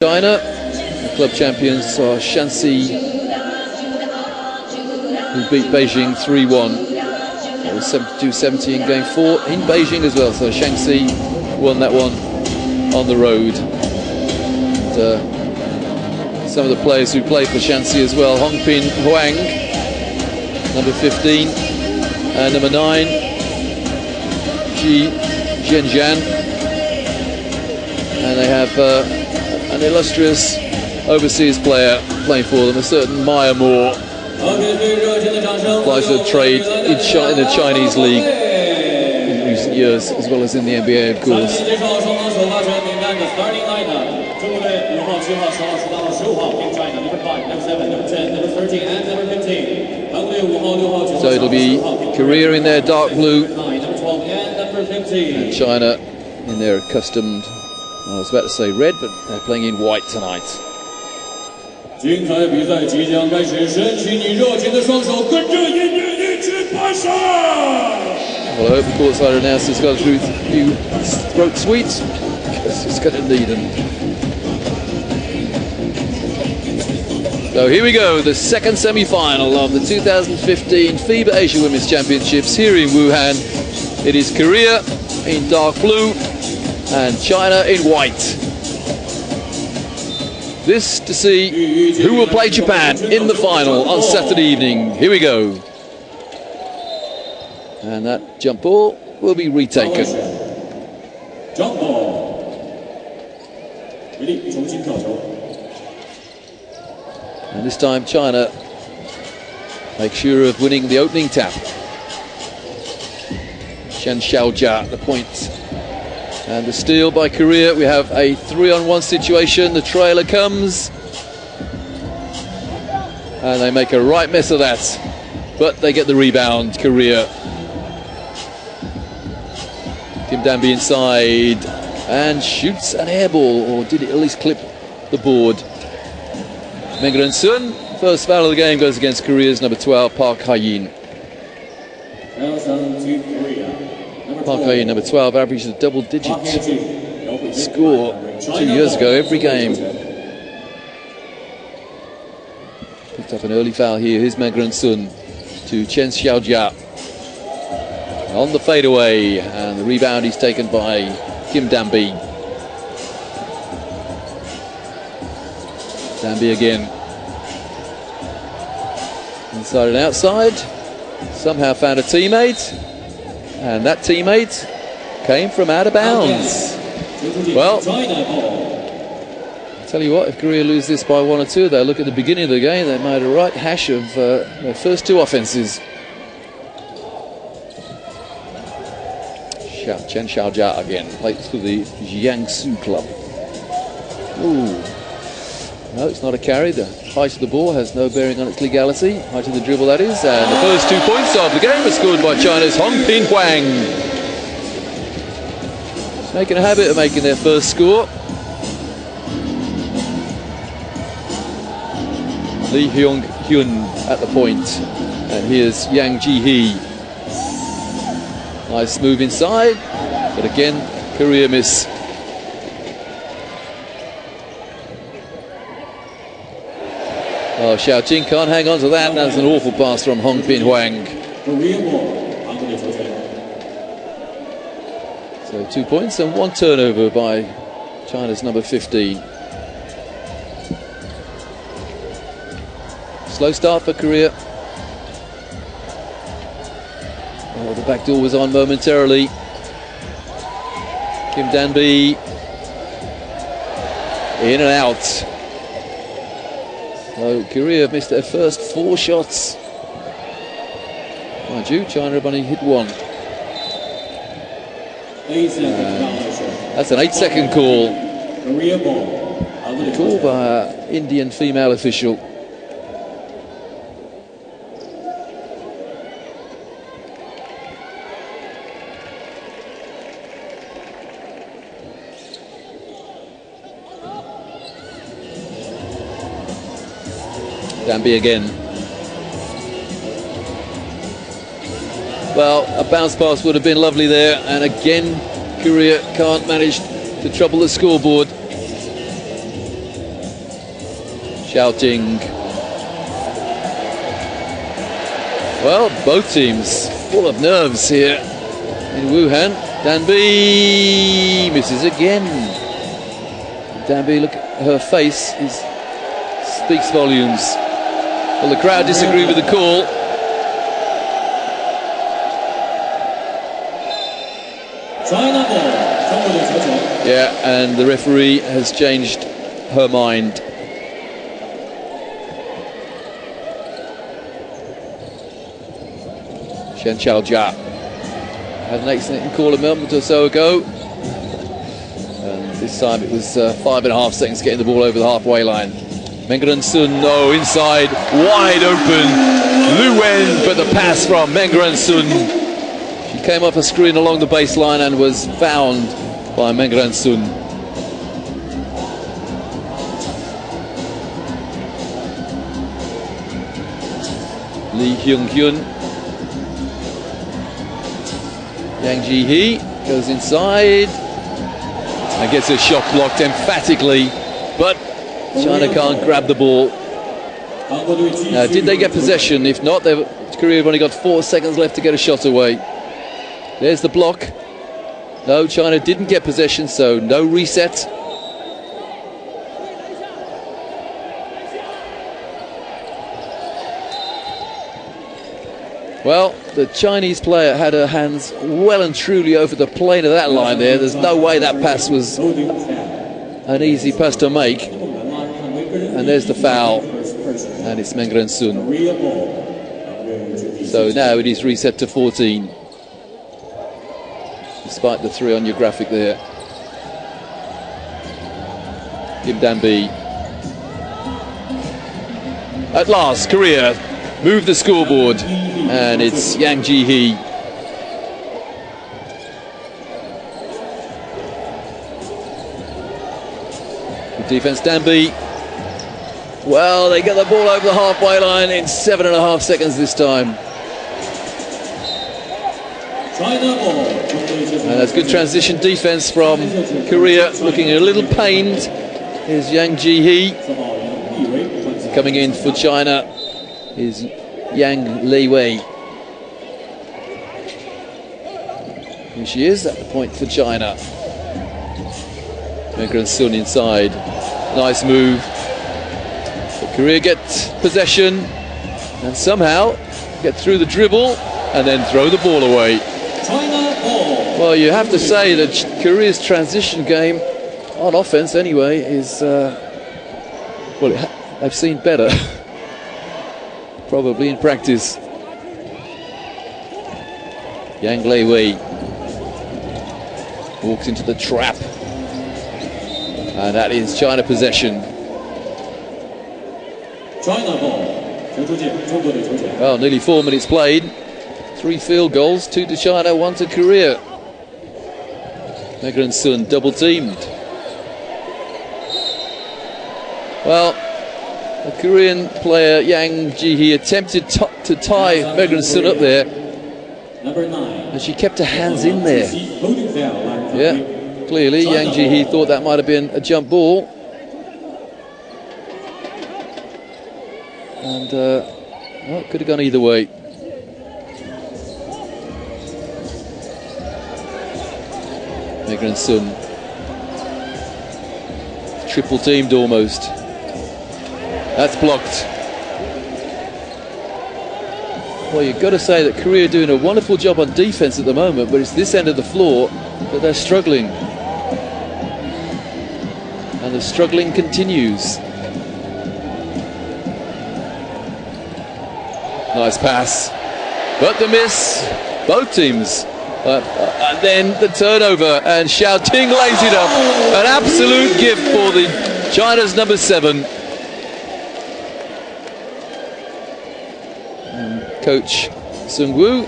China, the club champions are Shanxi, who beat Beijing 3-1. It was 72-70 in game 4 in Beijing as well, so Shanxi won that one on the road. And, some of the players who play for Shanxi as well, Hongpin Huang, number 15, and number 9, Ji Zhenjian. And they have an illustrious overseas player playing for them, a certain Maya Moore, applies for trade in the Chinese league in recent years, as well as in the NBA, of course. So it'll be Korea in their dark blue and China in their accustomed, I was about to say red, but they're playing in white tonight. Well, I hope the courtside announcer's got a few throat sweets, because it's going to need them. So here we go, the second semi-final of the 2015 FIBA Asia Women's Championships here in Wuhan. It is Korea in dark blue and China in white. This to see who will play Japan in the final on Saturday evening. Here we go. And that jump ball will be retaken. Jump ball. And this time China make sure of winning the opening tap. Shen Xiaojia the point. And the steal by Korea. We have a 3-on-1 situation. The trailer comes. And they make a right mess of that. But they get the rebound, Korea. Kim Danby inside. And shoots an air ball. Or did it at least clip the board? Meng Sun, first foul of the game, goes against Korea's number 12, Park Ha-yin. Park Ha-yin, number 12, averaged a double-digit score 2 years ago, every game. Picked up an early foul here. Here's Meng Sun to Chen Xiaojia. On the fadeaway, and the rebound is taken by Kim Danby. Danby again. Inside and outside. Somehow found a teammate. And that teammate came from out of bounds. Well, I'll tell you what, if Korea lose this by 1 or 2, they'll look at the beginning of the game. They made a right hash of their first 2 offenses. Chen Xiaojia again, plays for the Jiangsu club. Ooh. No, it's not a carry. The height of the ball has no bearing on its legality. Height of the dribble, that is. And the first 2 points of the game are scored by China's Hongpin Huang. Making a habit of making their first score. Lee Hyung-hyun at the point. And here's Yang Ji-hee. Nice move inside. But again, Korea miss. Oh, Xiaojing can't hang on to that. That's an awful pass from Hongpin Huang. So 2 points and 1 turnover by China's number 15. Slow start for Korea. Oh, the back door was on momentarily. Kim Danby in and out. So Korea have missed their first 4 shots. Mind you, China have only hit 1. That's an 8-second call. A call by an Indian female official. Danby again. Well, a bounce pass would have been lovely there, and again Korea can't manage to trouble the scoreboard. shouting. Well, both teams full of nerves here in Wuhan. Danby misses again. Danby, look at her face, speaks volumes. Well, the crowd disagree with the call. Yeah, and the referee has changed her mind. Shen Xiaojia had an excellent call a moment or so ago. And this time it was 5.5 seconds getting the ball over the halfway line. Meng Sun, no, inside, wide open. Lu Wen, but the pass from Meng Sun. She came off a screen along the baseline and was found by Meng Sun. Lee Hyung-hyun. Yang Ji-hee goes inside and gets her shot blocked emphatically, but China can't grab the ball. Now, did they get possession? If not, Korea have only got 4 seconds left to get a shot away. There's the block. No, China didn't get possession, so no reset. Well, the Chinese player had her hands well and truly over the plane of that line there. There's no way that pass was an easy pass to make. And there's the foul. And it's Meng Sun. So now it is reset to 14. Despite the 3 on your graphic there. Kim Dan-bi. At last, Korea move the scoreboard. And it's Yang Ji-hee. Good defense, Dan-bi. Well, they get the ball over the halfway line in 7.5 seconds this time. And that's good transition defense from Korea, looking a little pained. Here's Yang Ji-hee. Coming in for China is Yang Li-wei. Here she is at the point for China. Meng Sun inside. Nice move. But Korea get possession and somehow get through the dribble and then throw the ball away. Well, you have to say that Korea's transition game, on offense anyway, is well, I've seen better. Probably in practice. Yang Li-wei walks into the trap. And that is China possession. Well, nearly 4 minutes played. 3 field goals, 2 to China, 1 to Korea. Meng Sun double teamed. Well, the Korean player Yang Ji-hee attempted to tie Meng Sun up there, and she kept her hands in there. Yeah, clearly Yang Ji-hee thought that might have been a jump ball, and well, it could have gone either way. Meng Sun triple teamed almost. That's blocked. Well, you've got to say that Korea are doing a wonderful job on defense at the moment, but it's this end of the floor that they're struggling. And the struggling continues. Nice pass. But the miss. Both teams. And then the turnover, and Xiaoting lays it up. An absolute gift for the China's number 7. Coach Sung-woo,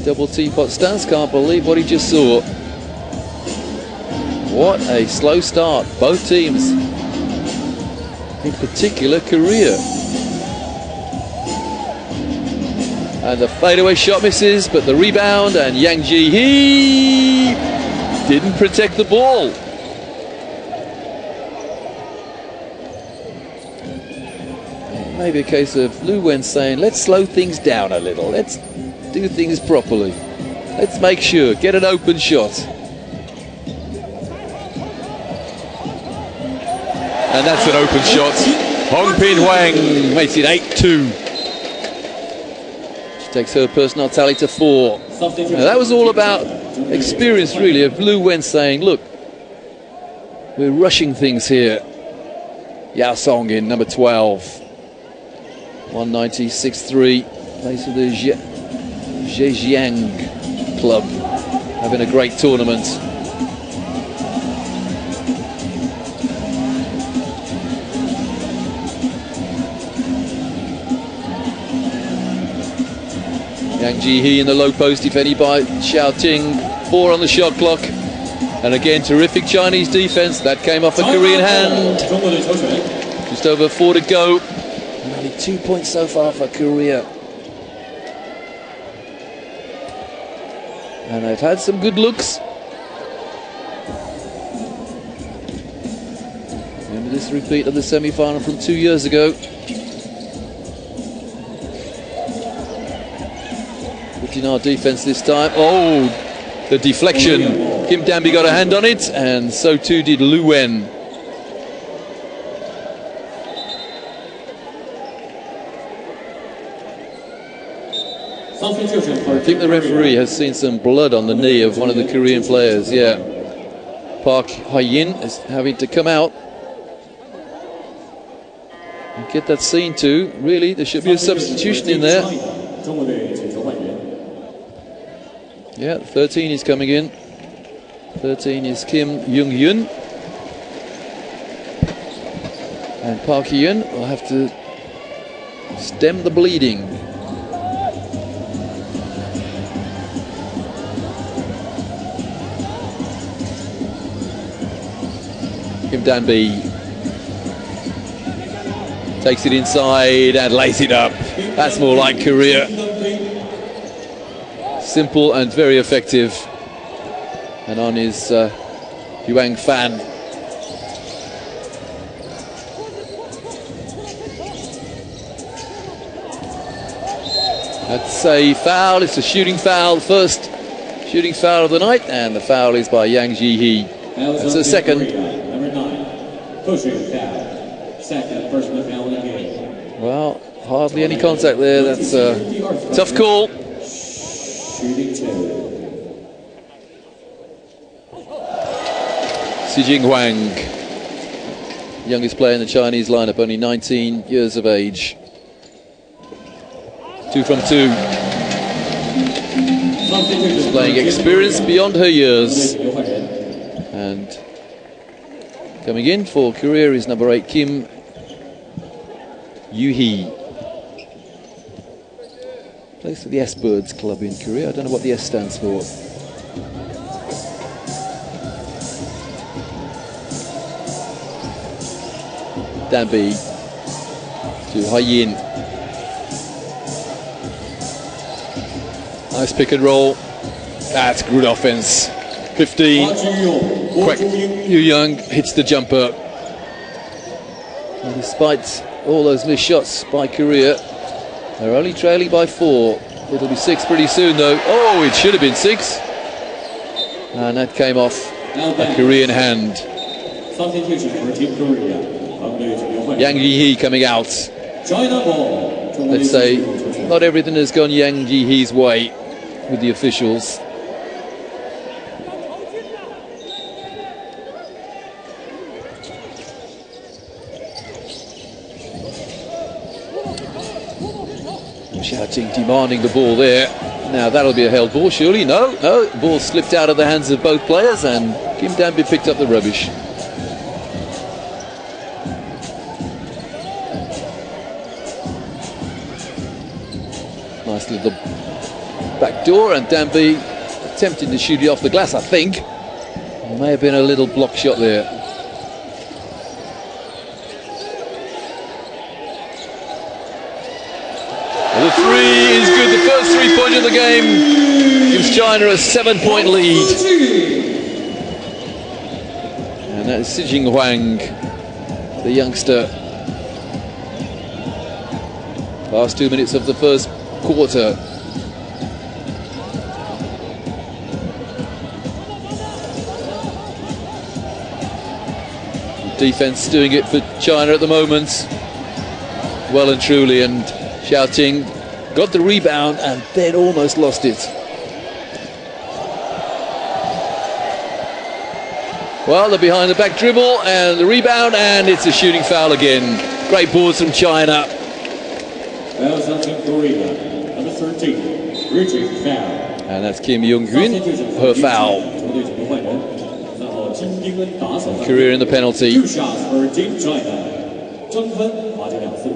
double teapot stance, can't believe what he just saw. What a slow start, both teams, in particular Korea. And the fadeaway shot misses, but the rebound, and Yang Ji-hee didn't protect the ball. maybe a case of Lu Wen saying, let's slow things down a little. Let's do things properly. Let's make sure. Get an open shot. And that's an open shot. Hong Pin Huang makes it 8-2. She takes her personal tally to 4. Now, that was all about experience, really, of Lu Wen saying, look, we're rushing things here. Yao Song in number 12. 196.3. Plays for the Zhejiang club. Having a great tournament. Yang Ji-hee in the low post, defended by Xiao Ting. 4 on the shot clock. And again, terrific Chinese defense. That came off a Korean hand. Just over 4 to go. And only 2 points so far for Korea. And they've had some good looks. Remember this repeat of the semi-final from 2 years ago. Putting our defense this time. Oh, the deflection. Kim Danby got a hand on it, and so too did Lu Wen. I think the referee has seen some blood on the knee of one of the Korean players, yeah. Park Hae-in is having to come out and get that seen too. Really, there should be a substitution in there. Yeah, 13 is coming in. 13 is Kim Young-hyun. And Park Hae-in will have to stem the bleeding. Kim Danby takes it inside and lays it up. That's more like Korea. Simple and very effective. And on his Yuang Fan. That's a foul. It's a shooting foul. First shooting foul of the night, and the foul is by Yang Ji-hee. That's a second. Number 9, pushing foul. Second personal foul in the game. Well, hardly any contact there. That's a tough call. Shooting 2. Si Jing Huang, youngest player in the Chinese lineup, only 19 years of age. 2 from 2. Displaying experience beyond her years. And coming in for Korea is number 8, Kim Yoo-hee. Plays for the S-Birds club in Korea. I don't know what the S stands for. Danby to Hae-in. Nice pick and roll. That's good offense. 15. Kwek Yu-young hits the jumper. And despite all those missed shots by Korea, they're only trailing by 4. It'll be 6 pretty soon though. Oh, it should have been 6. And that came off a Korean hand. Substitution for Team Korea. Yang Ji-hee coming out. Let's say not everything has gone Yang Ji-hee's way with the officials. Shouting, demanding the ball there. Now that'll be a held ball, surely. No, the ball slipped out of the hands of both players, and Kim Danby picked up the rubbish. Nice little back door, and Danby attempted to shoot it off the glass, I think. There may have been a little block shot there. The 3 is good. The first 3-pointer of the game gives China a 7-point lead. And that's Si Jing Huang, the youngster. Last 2 minutes of the first quarter. Defense doing it for China at the moment, well and truly, and Xiaoting got the rebound and then almost lost it. Well, they're behind the back dribble and the rebound, and it's a shooting foul again. Great boards from China. Foul South Korea, number 13, reaching foul. And that's Kim Young-Yun, her foul. Korea in the penalty. 2 shots for Team China. 争分罚进2次。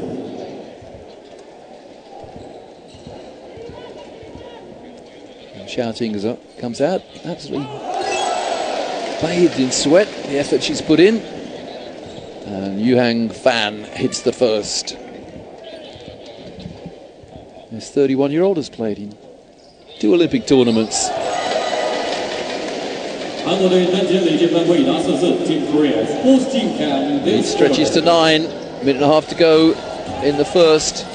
Xiaoting comes out, absolutely bathed in sweat, the effort she's put in. And Yuhang Fan hits the first. This 31-year-old has played in 2 Olympic tournaments. It stretches to 9, minute and a half to go in the first.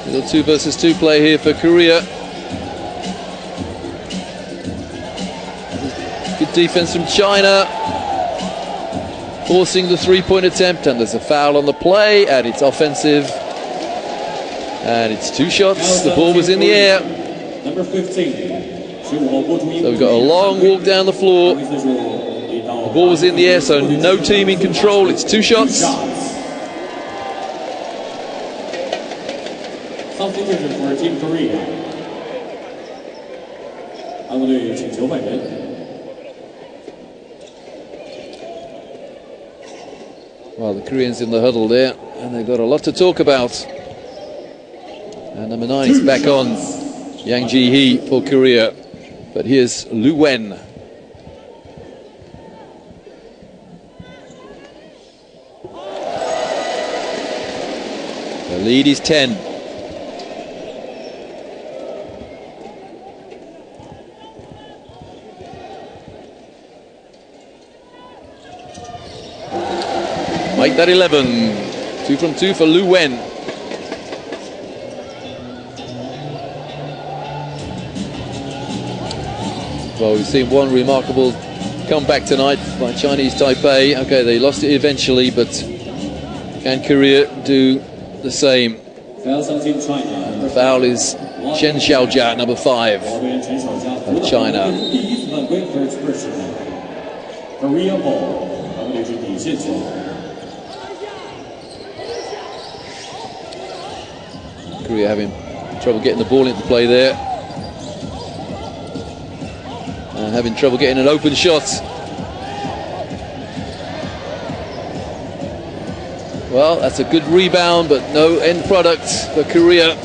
Little 2 versus 2 play here for Korea. Good defense from China, forcing the 3-point attempt, and there's a foul on the play, and it's offensive. And it's 2 shots, the ball was in the air. Number 15. So we've got a long walk down the floor. The ball was in the air, so no team in control. It's 2 shots. Substitution for Team Korea. 韩国队请求换人。 Well, the Koreans in the huddle there, and they've got a lot to talk about. And number 9 is back on, Yang Ji-hee for Korea. But here's Lu Wen. The lead is 10. Make that 11. 2 from 2 for Lu Wen. Well, we've seen one remarkable comeback tonight by Chinese Taipei. Okay, they lost it eventually, but can Korea do the same? And the foul is Chen Xiaojia, number 5 of China. Korea ball. Korea having trouble getting the ball into play there. And having trouble getting an open shot. Well, that's a good rebound, but no end product for Korea.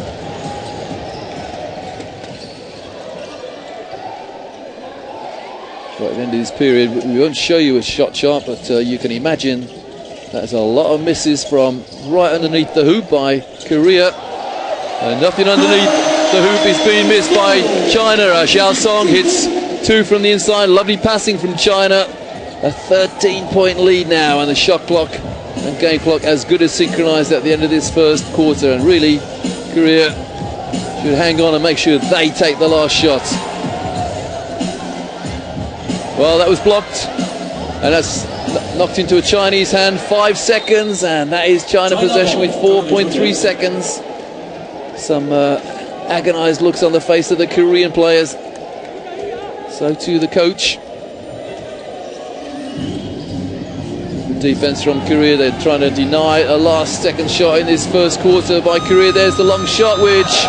So at the end of this period, we won't show you a shot chart, but you can imagine that's a lot of misses from right underneath the hoop by Korea. And nothing underneath the hoop is being missed by China. Xiao Song hits 2 from the inside. Lovely passing from China. A 13-point lead now, and the shot clock and game clock as good as synchronized at the end of this first quarter. And really, Korea should hang on and make sure they take the last shot. Well, that was blocked, and that's knocked into a Chinese hand. 5 seconds, and that is China possession with 4.3 seconds. Some agonized looks on the face of the Korean players. So too the coach. Good defense from Korea. They're trying to deny a last-second shot in this first quarter by Korea. There's the long shot, which,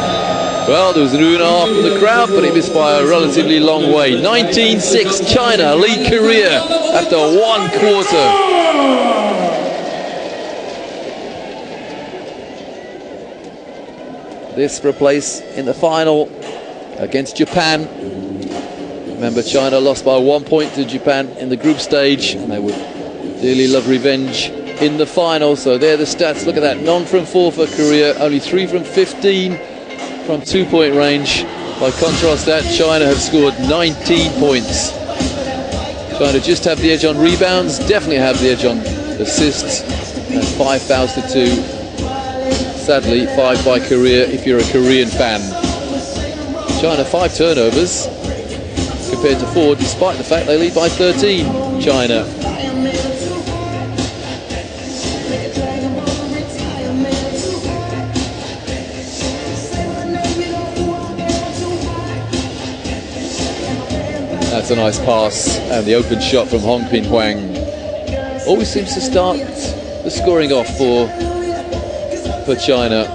well, there was an ooh and ah from the crowd, but it missed by a relatively long way. 19-6, China lead Korea after 1 quarter. This for a place in the final against Japan. Remember, China lost by 1 point to Japan in the group stage, and they would dearly love revenge in the final. So there are the stats. Look at that. None from 4 for Korea, only 3 from 15 from 2-point range. By contrast, that China have scored 19 points. China just have the edge on rebounds, definitely have the edge on assists and 5 fouls to 2. Sadly, 5 by Korea if you're a Korean fan. China 5 turnovers compared to 4, despite the fact they lead by 13, China. That's a nice pass, and the open shot from Hong Pin Huang always seems to start the scoring off for China.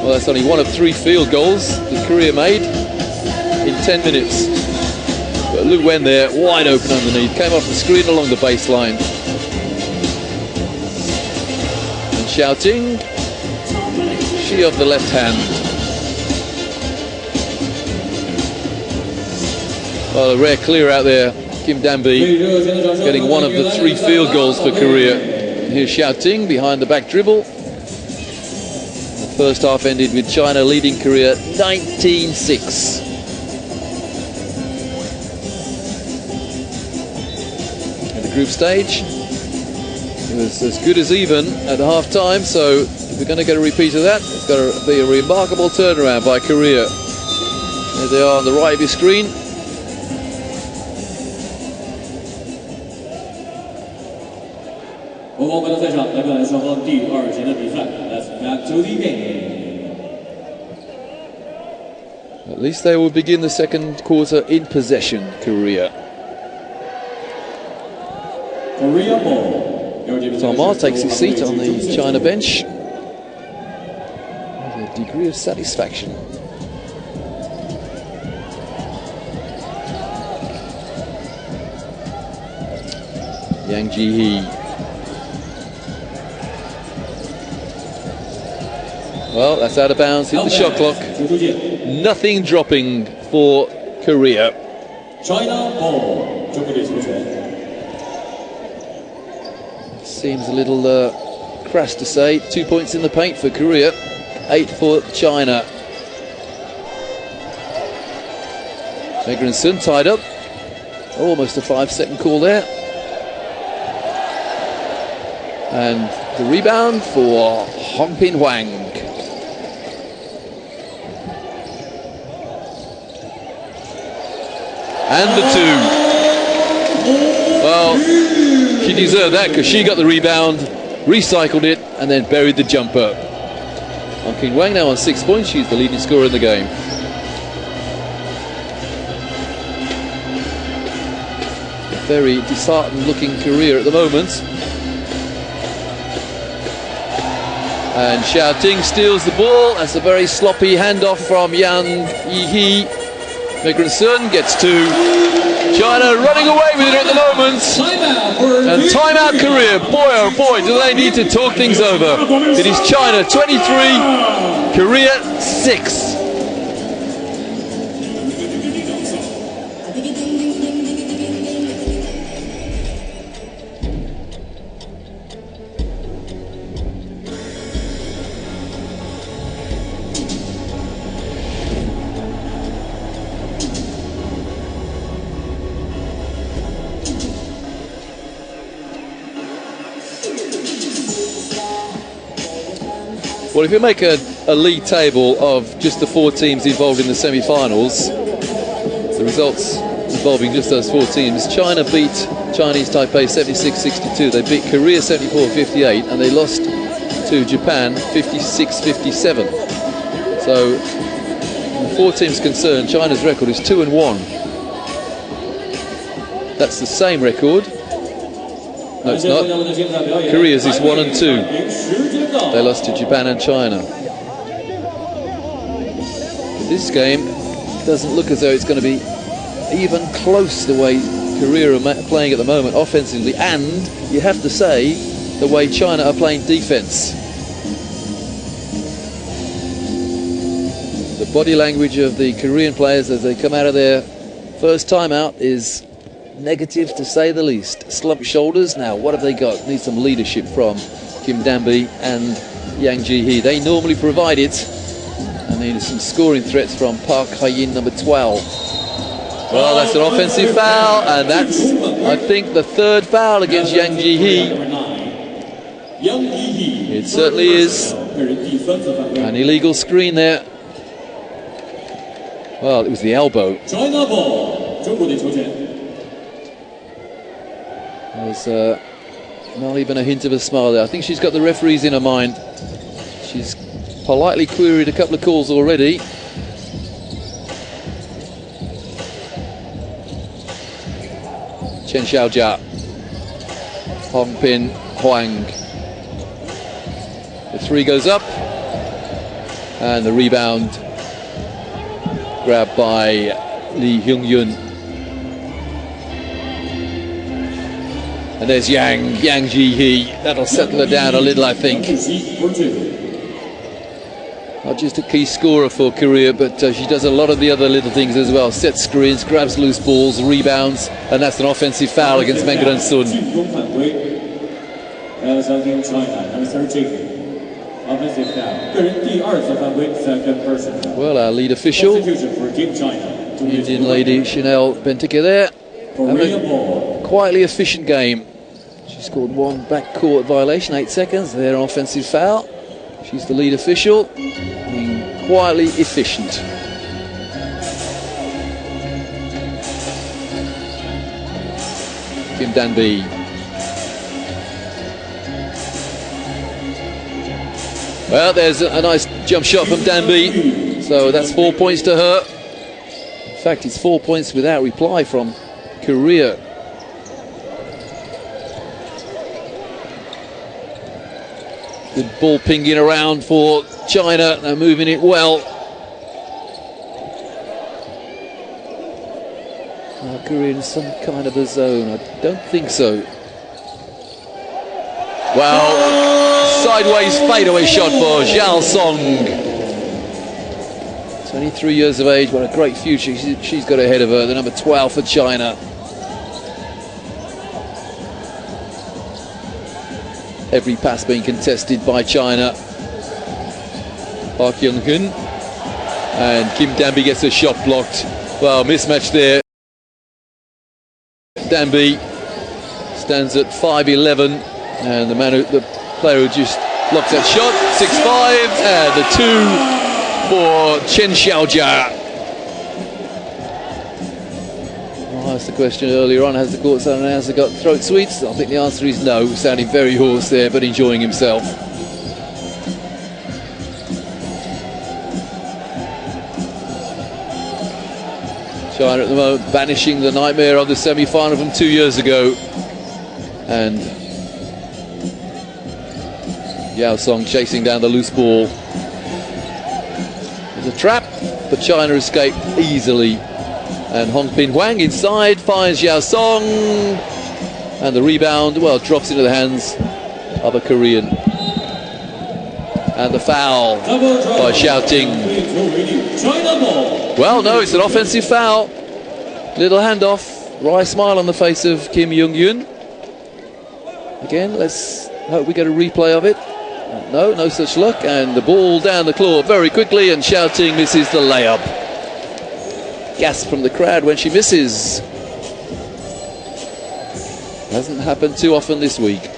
Well, that's only one of 3 field goals that Korea made in 10 minutes. But Lu Wen there, wide open underneath, came off the screen along the baseline. And Xiaoting, she of the left hand. Well, a rare clear out there. Kim Dan-bi getting one of the 3 field goals for Korea. And here's Xiaoting behind the back dribble. The first half ended with China leading Korea 19-6. At the group stage, it was as good as even at half time, so if we're going to get a repeat of that, it's got to be a remarkable turnaround by Korea. There they are on the right of your screen. At least they will begin the second quarter in possession, Korea. Tom Ma takes his seat on the China bench with a degree of satisfaction. Yang Ji-hee. Well, that's out of bounds, hit the shot clock. Nothing dropping for Korea. China ball. Seems a little crass to say. 2 points in the paint for Korea, 8 for China. Megren Sun tied up. Almost a 5-second call there. And the rebound for Hong Pin Huang. And the 2. Well, she deserved that because she got the rebound, recycled it, and then buried the jumper. Hong Pin Huang now on 6 points. She's the leading scorer in the game. A very disheartened looking Korea at the moment. And Xiaoting steals the ball. That's a very sloppy handoff from Yang Ji-hee. Megren Sun gets 2. China running away with it at the moment. And timeout Korea. Boy oh boy, do they need to talk things over. It is China 23, Korea 6. Well, if you make a league table of just the 4 teams involved in the semi-finals, the results involving just those 4 teams, China beat Chinese Taipei 76-62. They beat Korea 74-58, and they lost to Japan 56-57. So, the 4 teams concerned, China's record is 2-1. That's the same record. No, it's not. Korea's is 1-2. They lost to Japan and China. But this game doesn't look as though it's going to be even close the way Korea are playing at the moment offensively, and you have to say the way China are playing defense. The body language of the Korean players as they come out of their first timeout is negative to say the least. Slumped shoulders. Now what have they got? Need some leadership from Kim Dan-bi and Yang Ji-hee. They normally provide it, and need some scoring threats from Park Ha-yin, number 12. Well, that's an offensive foul, and that's, I think, the third foul against Yang Ji-hee. It certainly is an illegal screen there. Well, it was the elbow. There's not even a hint of a smile there. I think she's got the referees in her mind. She's politely queried a couple of calls already. Chen Xiaojia, Hong Pin Huang. The three goes up, and the rebound grabbed by Lee Hyung-yun. And there's Yang Ji-hee. That'll settle her down a little, I think. Not just a key scorer for Korea, but she does a lot of the other little things as well. Sets screens, grabs loose balls, rebounds, and that's an offensive foul against Meng Sun. Well, our lead official, Indian lady Chanel Benteke there, having a quietly efficient game. She scored one backcourt violation, 8 seconds. There, an offensive foul. She's the lead official, being quietly efficient. Kim Danby. Well, there's a nice jump shot from Danby, so that's 4 points to her. In fact, it's 4 points without reply from Korea. Good ball pinging around for China. They're moving it well. Korea in some kind of a zone. I don't think so. Well, sideways fadeaway shot for Zhao Song. 23 years of age, what a great future she's got ahead of her. The number 12 for China. Every pass being contested by China. Park Young-hun. And Kim Danby gets a shot blocked. Well, mismatch there. Danby stands at 5'11", and the player who just blocks that shot, 6'5", and the two for Chen Xiaojia. I asked the question earlier on, has the courtside announcer got throat sweets? I think the answer is no, sounding very hoarse there, but enjoying himself. China at the moment banishing the nightmare of the semi-final from 2 years ago. And Yao Song chasing down the loose ball. There's a trap, but China escaped easily. And Hong Pin Huang inside finds Yao Song, and the rebound, well, drops into the hands of a Korean. And the foul by Xiaoting. Well, no, it's an offensive foul. Little handoff. Wry smile on the face of Kim Young-yun. Again, let's hope we get a replay of it. No, no such luck. And the ball down the court very quickly, and Xiaoting misses the layup. Gasp from the crowd when she misses. Hasn't happened too often this week.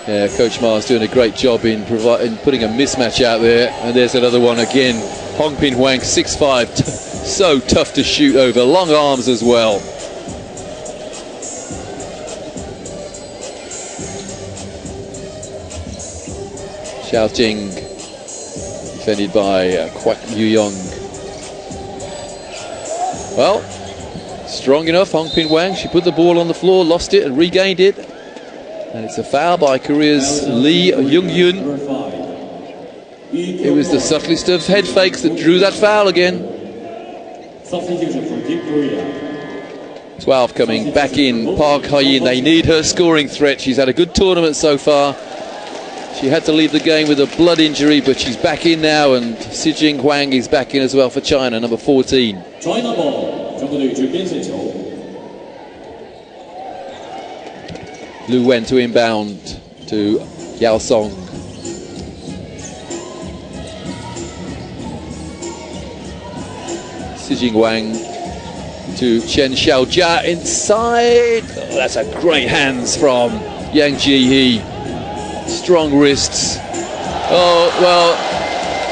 Yeah, Coach Ma's doing a great job in putting a mismatch out there. And there's another one again. Hong Pin Huang, 6'5", so tough to shoot over. Long arms as well. Xiaoting, defended by Kwak Yu-yong. Well, strong enough, Hong Pin Huang. She put the ball on the floor, lost it and regained it. And it's a foul by Korea's Lee Hyung-yun. It was the subtlest of head fakes that drew that foul again. 12 coming back in, Park Ha-yin. They need her scoring threat. She's had a good tournament so far. She had to leave the game with a blood injury, but she's back in now, and Si Jing Huang is back in as well for China, number 14. China ball. Lu Wen to inbound to Yao Song. Xijing Wang to Chen Xiaojia inside. Oh, that's a great hands from Yang Jihee. Strong wrists. Oh, well,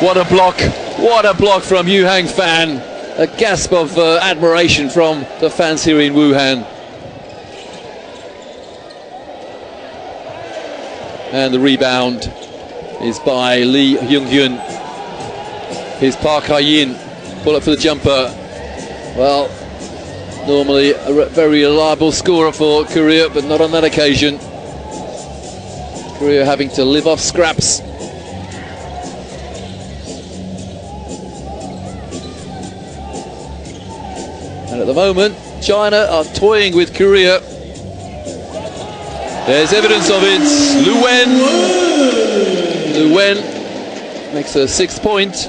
what a block. What a block from Yu Hang Fan. A gasp of admiration from the fans here in Wuhan. And the rebound is by Lee Hyung-hyun. Here's Park Ha-yin. Pull up for the jumper. Well, normally a very reliable scorer for Korea, but not on that occasion. Korea having to live off scraps. And at the moment, China are toying with Korea. There's evidence of it. Lu Wen. Lu Wen makes her 6th point.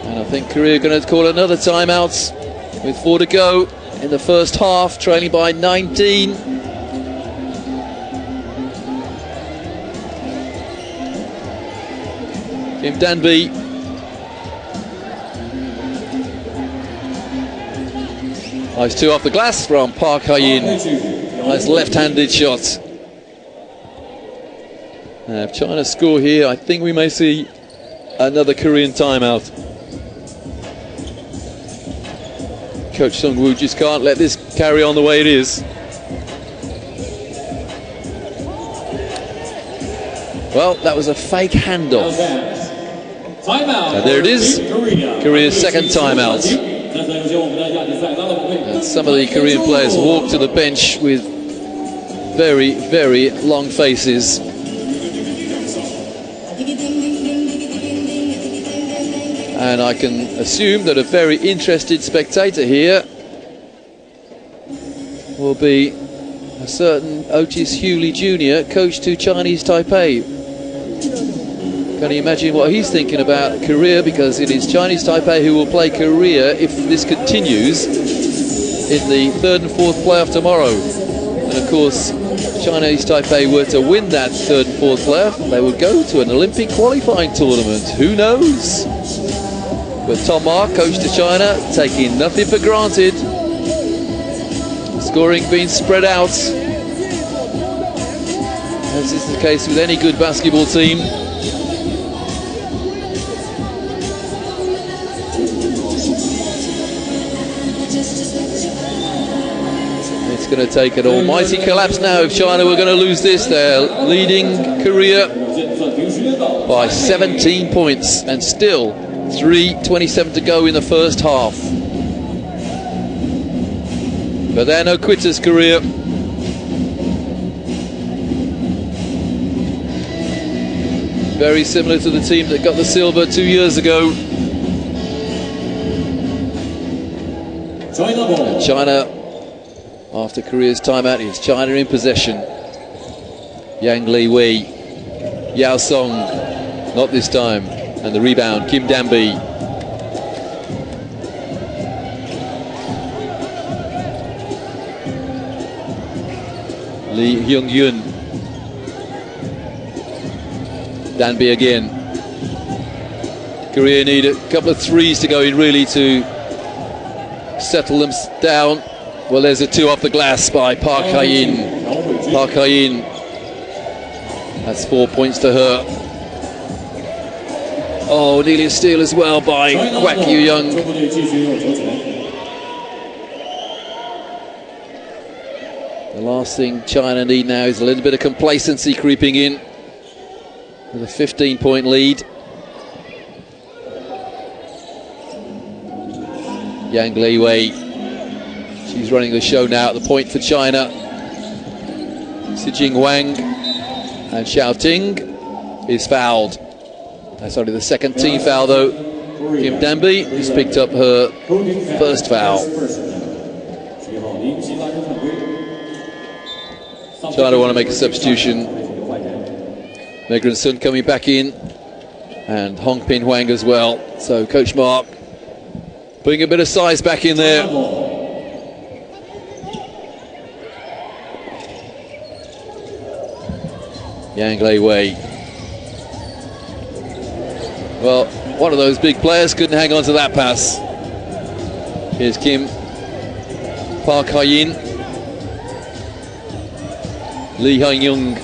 And I think Korea are going to call another timeout with 4 to go in the first half, trailing by 19. Kim Danby. Nice 2 off the glass from Park Ha-yin. Nice left-handed shot. If China score here, I think we may see another Korean timeout. Coach Sung-woo just can't let this carry on the way it is. Well, that was a fake handoff. And there it is, Korea's 2nd timeout. And some of the Korean players walk to the bench with very, very long faces. And I can assume that a very interested spectator here will be a certain Otis Hewley Jr., coach to Chinese Taipei. Can you imagine what he's thinking about Korea? Because it is Chinese Taipei who will play Korea if this continues in the 3rd and 4th playoff tomorrow. And of course, Chinese Taipei were to win that 3rd and 4th playoff, they would go to an Olympic qualifying tournament. Who knows? But Tom Ma, coach to China, taking nothing for granted. Scoring being spread out, as is the case with any good basketball team. It's going to take an almighty collapse now if China were going to lose this. They're leading Korea by 17 points and still 3:27 to go in the first half. But they're no quitters, Korea. Very similar to the team that got the silver 2 years ago. And China, after Korea's timeout, is China in possession. Yang Li-wei, Yao Song, not this time. And the rebound, Kim Danby. Lee Hyung-hyun. Danby again. Korea need a couple of threes to go in really to settle them down. Well, there's a 2 off the glass by Park Ha-yin. Park Ha-yin. That's 4 points to her. Oh, nearly a steal as well by Kwak Yu-young. The last thing China need now is a little bit of complacency creeping in with a 15-point lead. Yang Li-wei, she's running the show now at the point for China. Xijing Wang and Xiao Ting is fouled. That's only the 2nd team foul though. Kim Danby has picked up her 1st foul. China want to make a substitution. Megan Sun coming back in, and Hong Pin Huang as well. So Coach Mark putting a bit of size back in there. Yang Li-wei. Well, one of those big players couldn't hang on to that pass. Here's Kim, Park Ha-yin, Lee Hyun-young,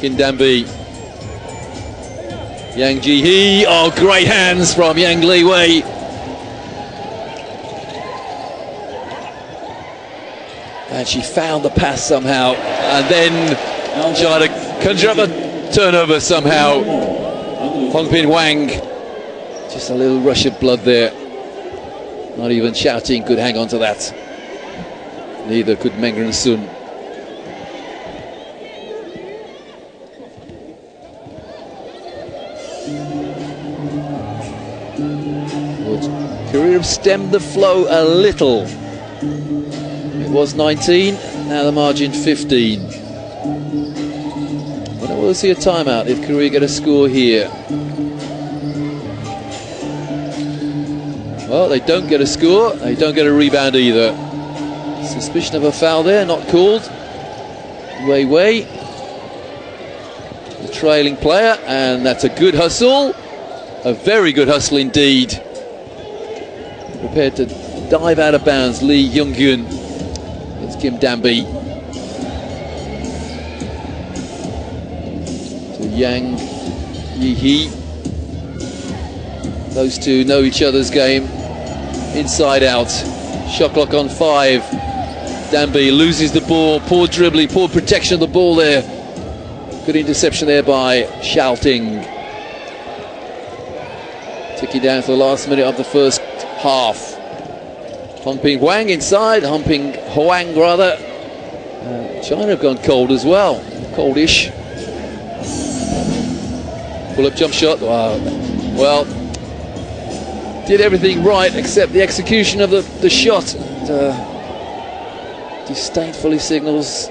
Kim Dan-bi, Yang Ji-hee. Oh, great hands from Yang Li-wei. And she found the pass somehow, and then China conjure up a turnover somehow. Hong Pin Wang, just a little rush of blood there. Not even shouting could hang on to that. Neither could Meng Ren-sun. Korea have stemmed the flow a little. It was 19, now the margin 15. But we'll see a timeout if Korea get a score here. Well, they don't get a score, they don't get a rebound either. Suspicion of a foul there, not called. Wei Wei, the trailing player, and that's a good hustle. A very good hustle indeed. Prepared to dive out of bounds, Lee Hyun-gyun. It's Kim Dan-bi. To Yang Ji-hee. Those two know each other's game inside out. Shot clock on 5. Dan-bi loses the ball. Poor dribbling, poor protection of the ball there. Good interception there by Xiaoting. Ticking down to the last minute of the first half. Hong Ping Huang inside. Hong Ping Huang rather. China have gone cold as well. Coldish. Pull-up jump shot. Wow. Well, did everything right except the execution of the shot. Disdainfully signals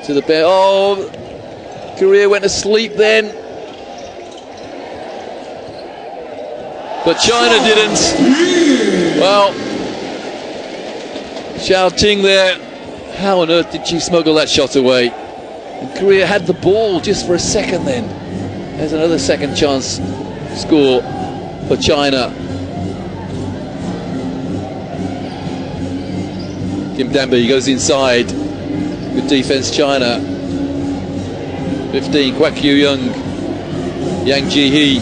to the bear. Oh, Korea went to sleep then. But China didn't. Well, Xiaoting there. How on earth did she smuggle that shot away? And Korea had the ball just for a second then. There's another second chance score for China. Kim Dan-bi goes inside. Good defense, China. 15, Kwak Kyu-young. Yang Ji-hee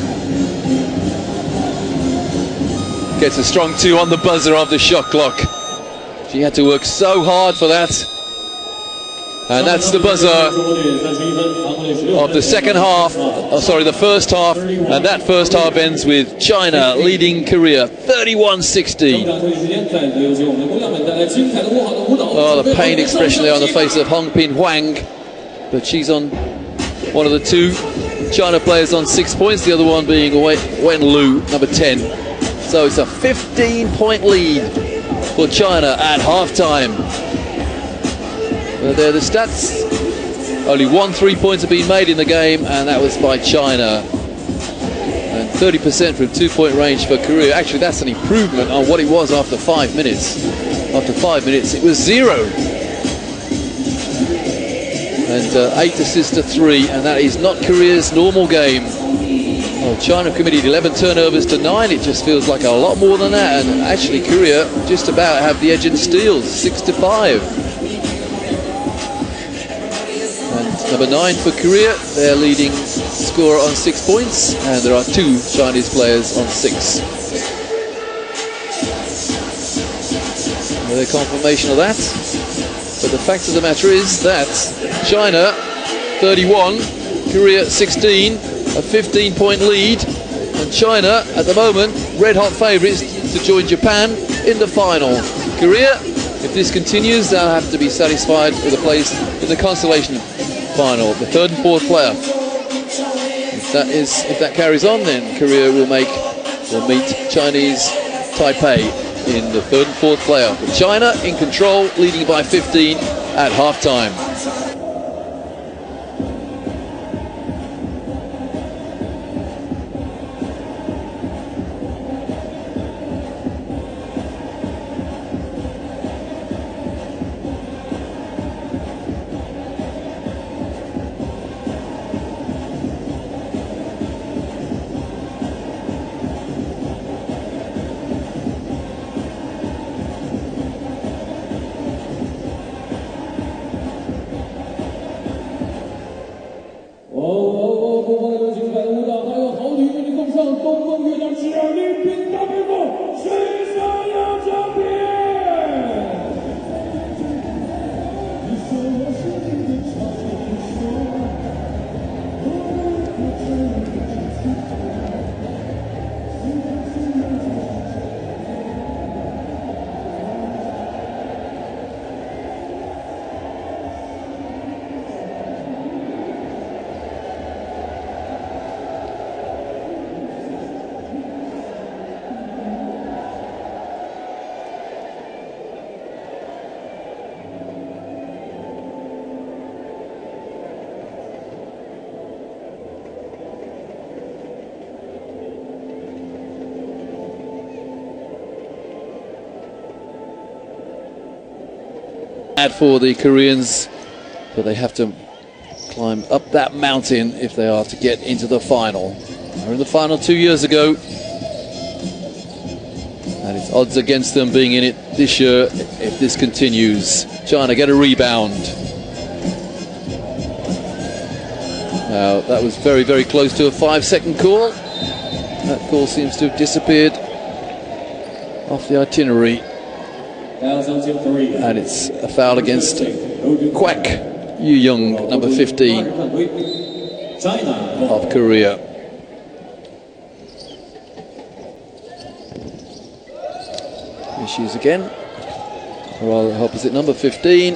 gets a strong 2 on the buzzer of the shot clock. She had to work so hard for that. And that's the buzzer of the second half, the first half, and that first half ends with China leading Korea 31-16. Oh, the pain expression there on the face of Hong Pin Huang, but she's on one of the two China players on 6 points, the other one being Wen Lu, number 10. So it's a 15-point lead for China at halftime. There are the stats. Only 1 3-pointer been made in the game, and that was by China. And 30% from 2-point range for Korea. Actually, that's an improvement on what it was after 5 minutes. After 5 minutes, it was 0. And 8 assists to 3, and that is not Korea's normal game. Well, China committed 11 turnovers to 9. It just feels like a lot more than that. And actually, Korea just about have the edge in steals, 6-5. Number 9 for Korea, their leading scorer on 6 points, and there are 2 Chinese players on 6. Another confirmation of that. But the fact of the matter is that China 31, Korea 16, a 15-point lead, and China at the moment red hot favourites to join Japan in the final. Korea, if this continues, they'll have to be satisfied with a place in the consolation final, the 3rd and 4th player. If that carries on, then Korea will meet Chinese Taipei in the 3rd and 4th player. But China in control, leading by 15 at halftime. 后方的精彩的舞蹈，还有好女为你奉上东风月亮7礼品大屏幕，谁想要奖品？你说我是你的超英雄。For the Koreans, but they have to climb up that mountain if they are to get into the final. They were in the final 2 years ago, and it's odds against them being in it this year if this continues. China get a rebound. Now that was very, very close to a 5-second call. That call seems to have disappeared off the itinerary. And it's a foul against Kwak Yu-young, number 15 of Korea. Issues again, or rather opposite number 15.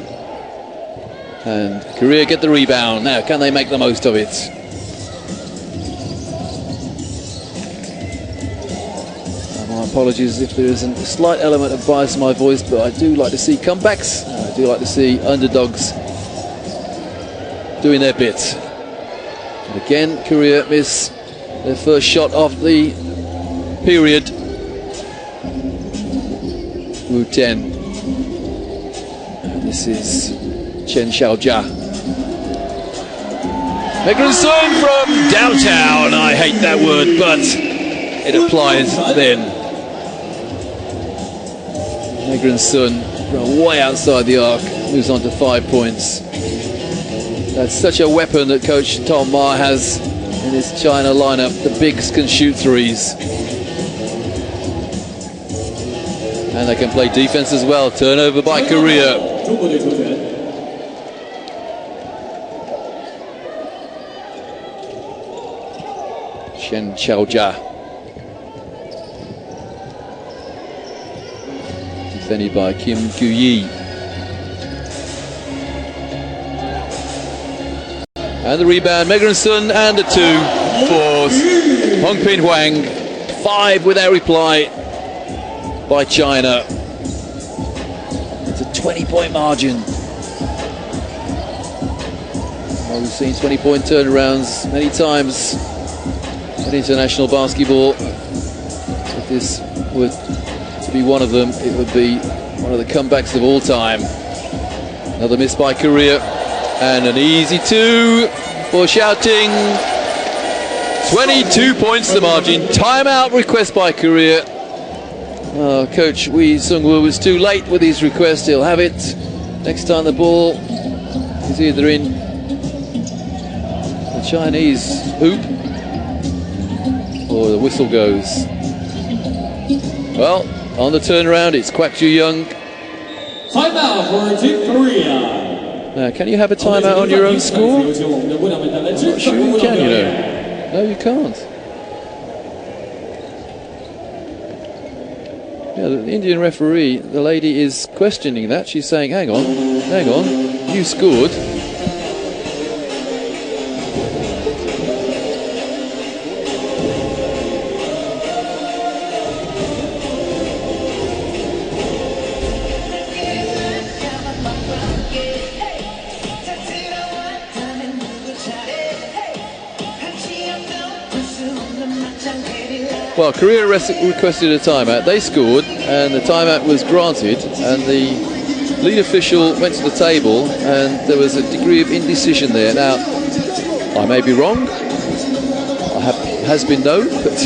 And Korea get the rebound. Now, can they make the most of it? Apologies if there is a slight element of bias in my voice, but I do like to see comebacks. I do like to see underdogs doing their bit. And again, Korea miss their first shot of the period. Wu Ten. And this is Chen Xiaojia. Megan Sun from downtown. I hate that word, but it applies then. Megan Sun from way outside the arc moves on to 5 points. That's such a weapon that coach Tom Ma has in his China lineup. The bigs can shoot threes. And they can play defense as well. Turnover by Korea. Chen Xiaojia. Defended by Kim Kyu-yi. And the rebound, Megan Sun, and the 2 force. Hong Pin Huang, 5 without reply by China. It's a 20-point margin. Well, we've seen 20-point turnarounds many times in international basketball. If this were to be one of them, it would be one of the comebacks of all time. Another miss by Korea, and an easy 2 for Xiaoting. 22 points the margin. Timeout request by Korea. Coach Wee Sung-woo was too late with his request. He'll have it next time the ball is either in the Chinese hoop or the whistle goes. Well, on the turnaround, it's Kwak Yu-young. Timeout for Team Korea. Now, can you have a timeout on your own score? I'm not sure you can, you know. No, you can't. Yeah, the Indian referee, the lady is questioning that. She's saying, hang on, you scored. Well, Korea requested a timeout. They scored, and the timeout was granted, and the lead official went to the table, and there was a degree of indecision there. Now, I may be wrong. Has been known, but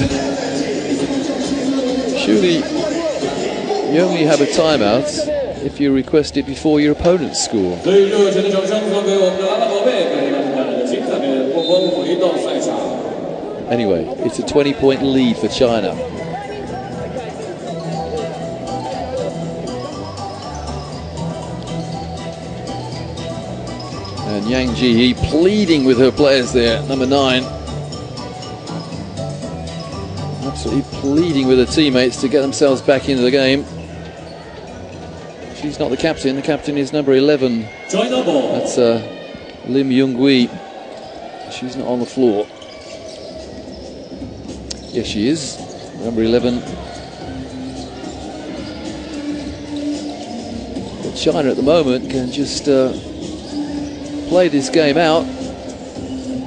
surely you only have a timeout if you request it before your opponent's score. Anyway, it's a 20-point lead for China. And Yang Jihee pleading with her players there, number 9. Absolutely pleading with her teammates to get themselves back into the game. She's not the captain is number 11. That's Lim Young-hui. She's not on the floor. Yes, she is, number 11. But China at the moment can just play this game out,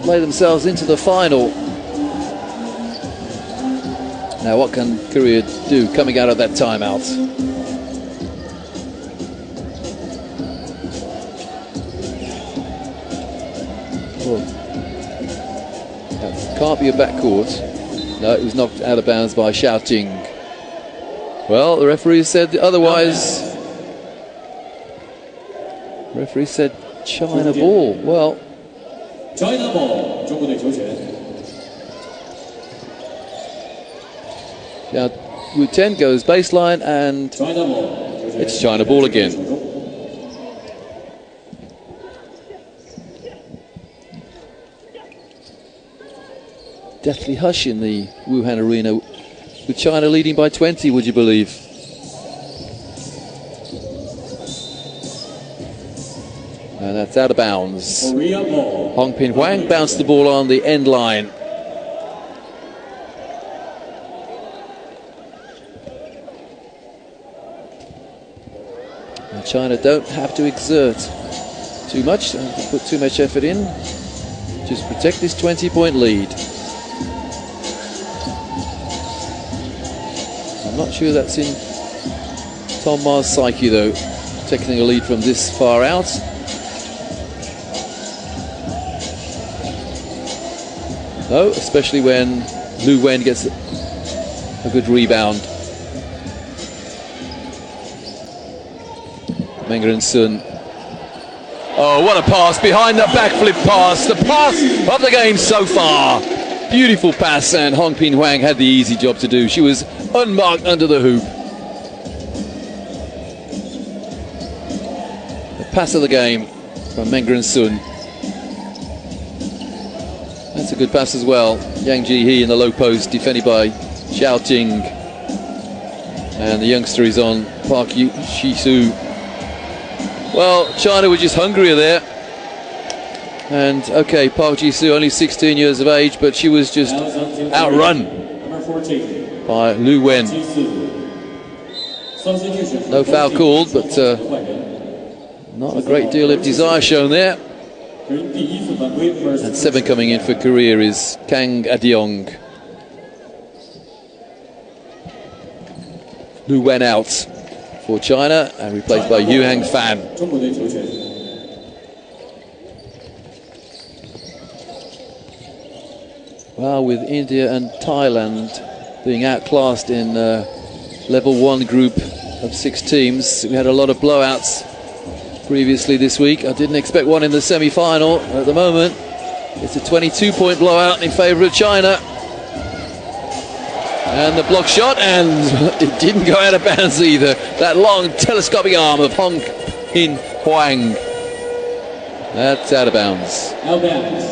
play themselves into the final. Now what can Korea do coming out of that timeout? Well, that can't be a backcourt. No, it was knocked out of bounds by Xiaoting. Well, the referee said otherwise. The referee said China ball. Well, China ball. 中国队球权. Now, Wu Ten goes baseline, and it's China ball again. Deathly hush in the Wuhan arena, with China leading by 20, would you believe? And that's out of bounds. Hong Pin Huang bounced the ball on the end line. And China don't have to exert too much, don't have to put too much effort in. Just protect this 20-point lead. I'm not sure that's in Tom Ma's psyche, though, taking a lead from this far out. No, especially when Lu Wen gets a good rebound. Mengren Sun. Oh, what a pass, behind the backflip pass. The pass of the game so far. Beautiful pass, and Hong Pin Huang had the easy job to do. She was unmarked under the hoop. The pass of the game from Mengren Sun. That's a good pass as well. Yang Jihee in the low post, defended by Xiaoting. And the youngster is on Park Shi-su. Well, China were just hungrier there. And okay, Park Ji-soo, only 16 years of age, but she was just outrun by Lu Wen. No foul called, but not a great deal of desire shown there. And 7 coming in for Korea is Kang Adeong. Lu Wen out for China and replaced by Yu Hang Fan. Well, with India and Thailand being outclassed in level 1 group of 6 teams, we had a lot of blowouts previously this week. I didn't expect one in the semi-final. At the moment, it's a 22-point blowout in favour of China. And the block shot, and it didn't go out of bounds either. That long telescopic arm of Hong Pin Huang. That's out of bounds. Out of bounds.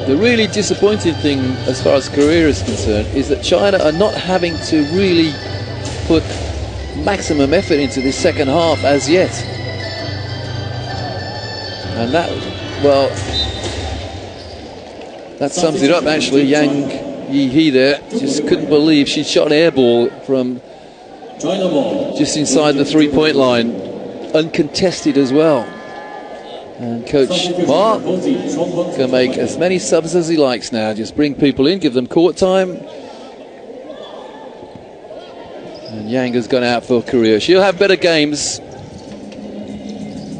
The really disappointing thing as far as Korea is concerned is that China are not having to really put maximum effort into this second half as yet. And that, well, that sums it up actually. Yang Jihee there just couldn't believe she shot an air ball from just inside the 3-point line, uncontested as well. And Coach Ma can make as many subs as he likes now. Just bring people in, give them court time. And Yang has gone out for Korea. She'll have better games.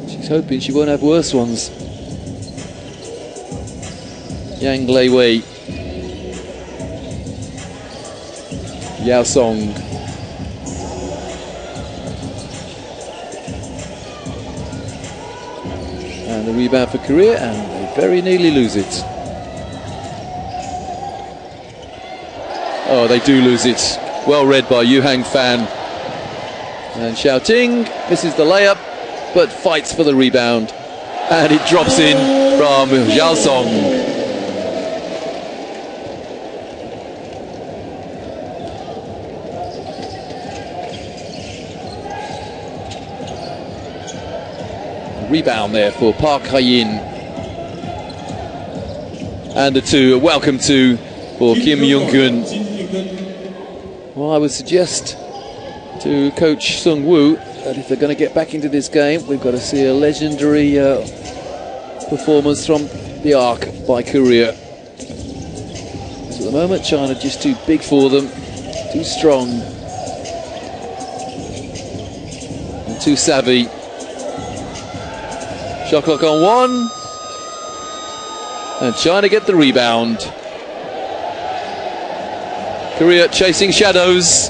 She's hoping she won't have worse ones. Yang Lei Wei. Yao Song. And the rebound for Korea, and they very nearly lose it. Oh, they do lose it. Well read by Yuhang Fan. And Xiaoting misses the layup, but fights for the rebound. And it drops in from Zhao Song. Rebound there for Park Ha-yin. And the two, a welcome to for Kim Young-gun. Well, I would suggest to Coach Sung-woo that if they're going to get back into this game, we've got to see a legendary performance from the arc by Korea. So at the moment, China just too big for them, too strong, and too savvy. Shot clock on 1, and China get the rebound. Korea chasing shadows.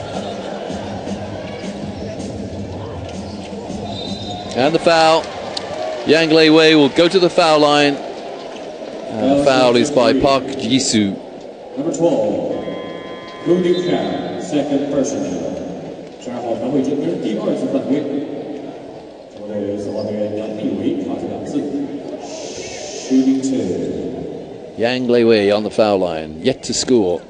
And the foul. Yang Lei-wei will go to the foul line. And the foul is by Park Ji-soo. Number 12, Koh Jin-kang, second personal. 12号传回这边第2次犯规。球队4号队员杨立伟罚出2次。Shooting 2. Yang Lei-wei on the foul line, yet to score.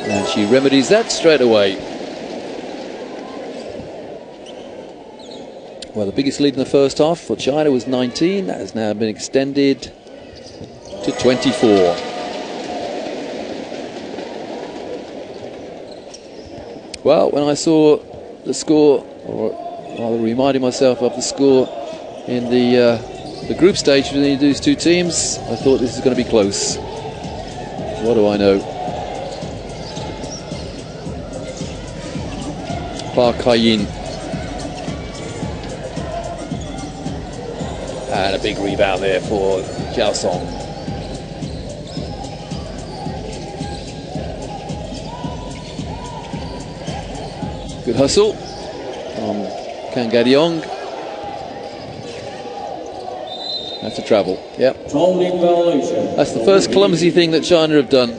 And she remedies that straight away. Well, the biggest lead in the first half for China was 19. That has now been extended to 24. Well, when I saw the score, or rather reminding myself of the score in the group stage between these two teams, I thought this is going to be close. What do I know? Park Ha-yin. And a big rebound there for Zhao Song. Good hustle from Kang Ga-ryong. That's a travel. Yep. That's the first clumsy thing that China have done.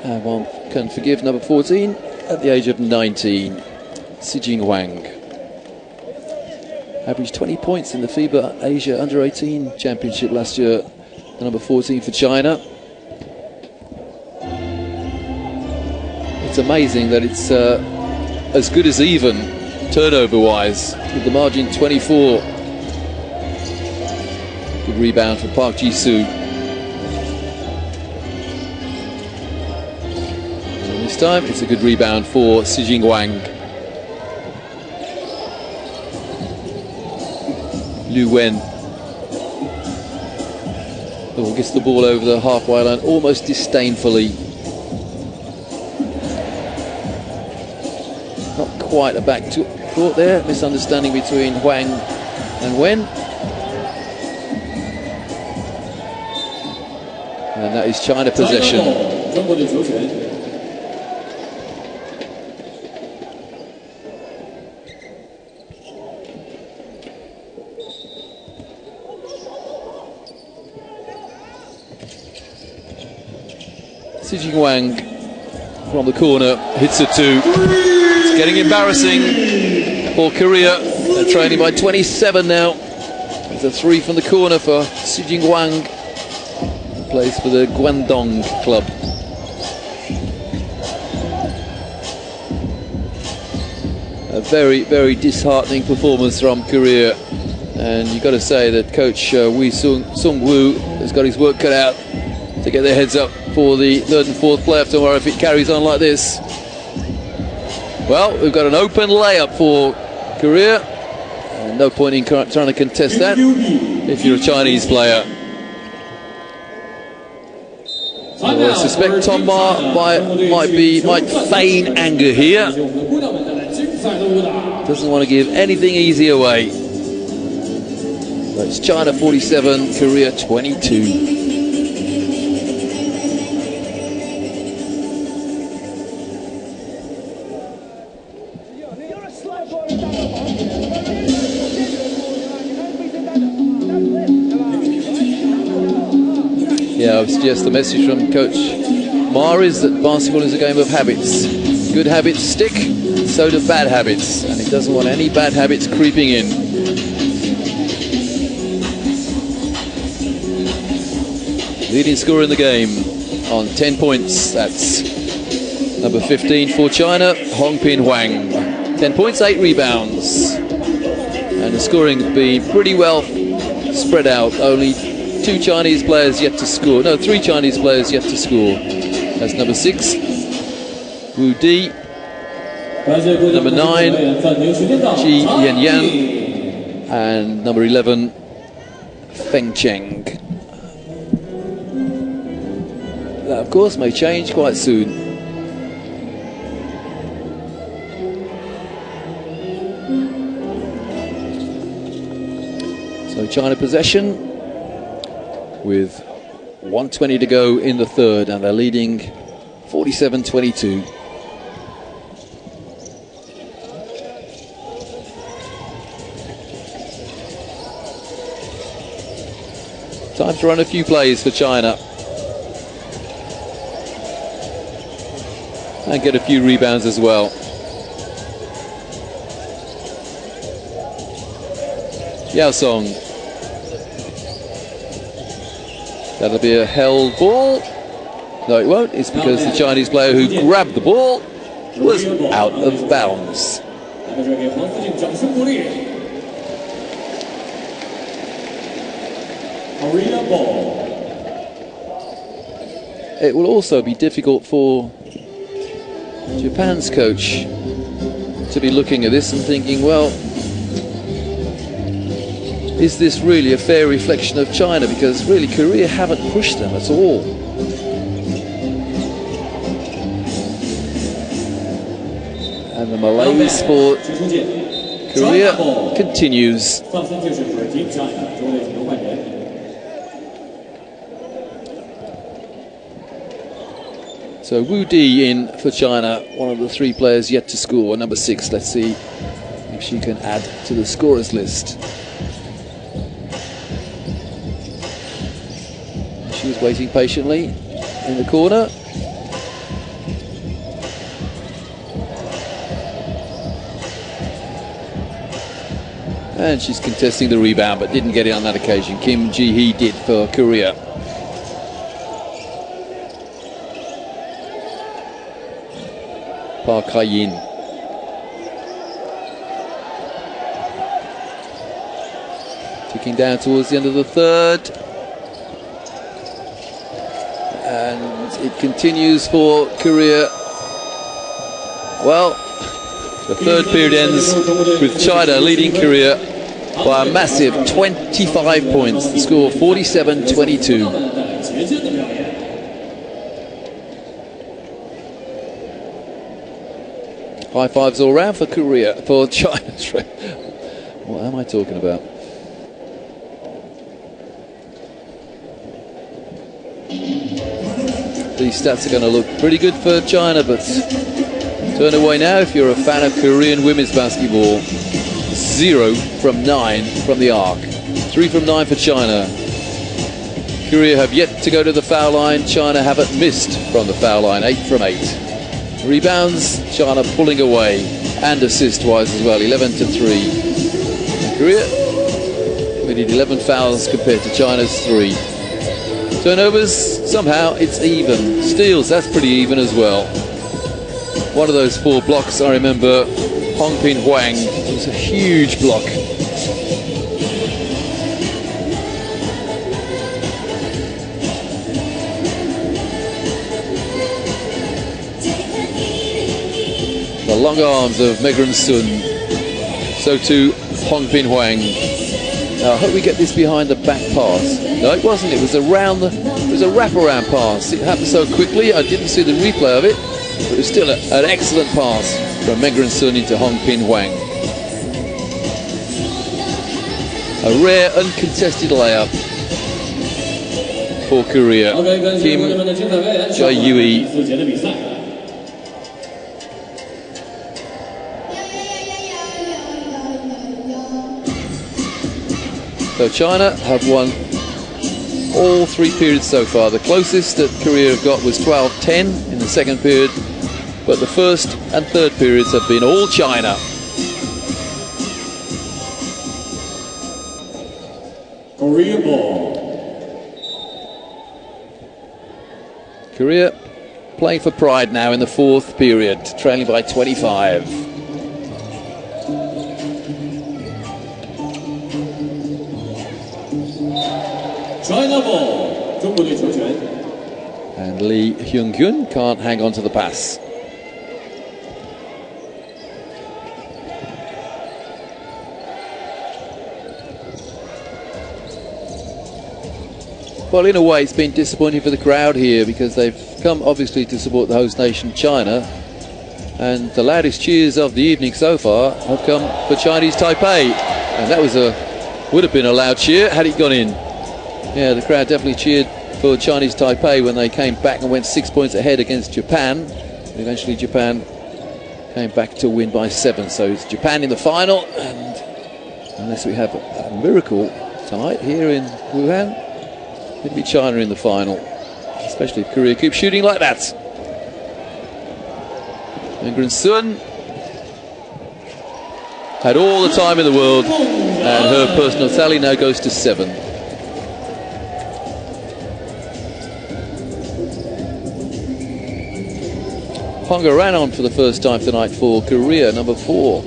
And one can forgive number 14 at the age of 19, Si Jing-hwang. Averaged 20 points in the FIBA Asia Under-18 Championship last year, the number 14 for China. It's amazing that it's as good as even turnover-wise, with the margin 24. Good rebound for Park Ji-soo. And this time it's a good rebound for Si Jing-hwang. Liu Wen gets the ball over the halfway line almost disdainfully. Not quite a back to court there. Misunderstanding between Huang and Wen. And that is China possession. Si Jing-hwang from the corner hits a 2. It's getting embarrassing for Korea. They're trailing by 27 now. It's a 3 from the corner for Si Jing-hwang. Plays for the Guangdong club. A very, very disheartening performance from Korea. And you've got to say that Coach Sung-woo has got his work cut out to get their heads up for the 3rd and 4th playoff tomorrow if it carries on like this. Well, we've got an open layup for Korea. And no point in trying to contest that if you're a Chinese player. Well, I suspect Tom Ma might feign anger here. Doesn't want to give anything easy away. So it's China 47, Korea 22. I suggest the message from Coach Ma is that basketball is a game of habits. Good habits stick, so do bad habits, and he doesn't want any bad habits creeping in. Leading scorer in the game on 10 points, that's number 15 for China, Hong Pin Huang. 10 points, 8 rebounds. And the scoring has been pretty well spread out. Only 2 Chinese players yet to score. No, 3 Chinese players yet to score. That's number 6, Wu Di. Number 9, Ji Yanyan. And number 11, Feng Cheng. That, of course, may change quite soon. So China possession with 1:20 to go in the third, and they're leading 47-22. Time to run a few plays for China and get a few rebounds as well. Yao Song. That'll be a held ball. No, it won't. It's because the Chinese player who grabbed the ball was out of bounds. It will also be difficult for Japan's coach to be looking at this and thinking, well, is this really a fair reflection of China? Because really Korea haven't pushed them at all. And the malaise for Korea continues. So Wu Di in for China, one of the 3 players yet to score, number 6. Let's see if she can add to the scorers list. She was waiting patiently in the corner. And she's contesting the rebound, but didn't get it on that occasion. Kim Ji-hee did for Korea. Park Hae-in. Ticking down towards the end of the third. And it continues for Korea. Well, the third period ends with China leading Korea by a massive 25 points. The score 47-22. High fives all round for Korea, for China. What am I talking about? These stats are going to look pretty good for China, but turn away now if you're a fan of Korean women's basketball. 0 from 9 from the arc. 3 from 9 for China. Korea have yet to go to the foul line. China haven't missed from the foul line. 8 from 8. Rebounds, China pulling away, and assist-wise as well, 11-3. Korea committed 11 fouls compared to China's 3. Turnovers, somehow it's even. Steals, that's pretty even as well. One of those 4 blocks, I remember, Hong Pin Huang, it was a huge block. The long arms of Megran Sun. So too Hong Pin Huang. Now I hope we get this behind the back pass. No, it wasn't. It was a wraparound pass. It happened so quickly I didn't see the replay of it, but it was still an excellent pass from Megran Sun into Hong Pin Huang. A rare uncontested layup for Korea. Kim Jae-yui. So China have won all three periods so far. The closest that Korea have got was 12-10 in the second period, but the first and third periods have been all China. Korea ball. Korea playing for pride now in the fourth period, trailing by 25. China ball. 中国队球权. And Lee Hyung-kyun can't hang on to the pass. Well, in a way, it's been disappointing for the crowd here because they've come obviously to support the host nation, China, and the loudest cheers of the evening so far have come for Chinese Taipei, and that would have been a loud cheer had it gone in. Yeah, the crowd definitely cheered for Chinese Taipei when they came back and went 6 points ahead against Japan. Eventually, Japan came back to win by 7, so it's Japan in the final, and unless we have a miracle tonight here in Wuhan, it'd be China in the final, especially if Korea keeps shooting like that. And Grun-sun had all the time in the world, and her personal tally now goes to 7. Ponga ran on for the first time tonight for Korea, number 4.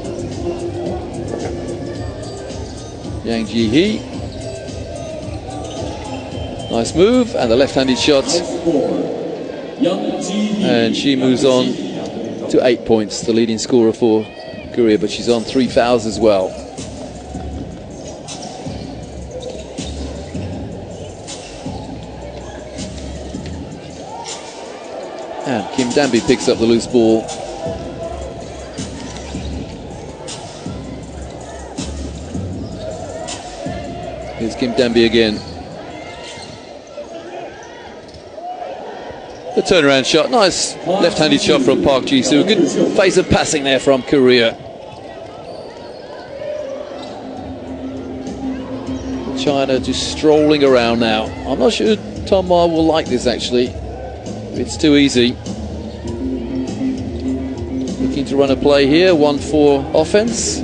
Yang Ji-hee. Nice move, and the left-handed shot. And she moves on to 8 points, the leading scorer for Korea, but she's on 3 fouls as well. And Kim Danby picks up the loose ball. Here's Kim Danby again. The turnaround shot, nice left-handed shot from Park Ji-soo. Good phase of passing there from Korea. China just strolling around now. I'm not sure Tom Ma will like this actually. It's too easy. Looking to run a play here, 1-4 offense.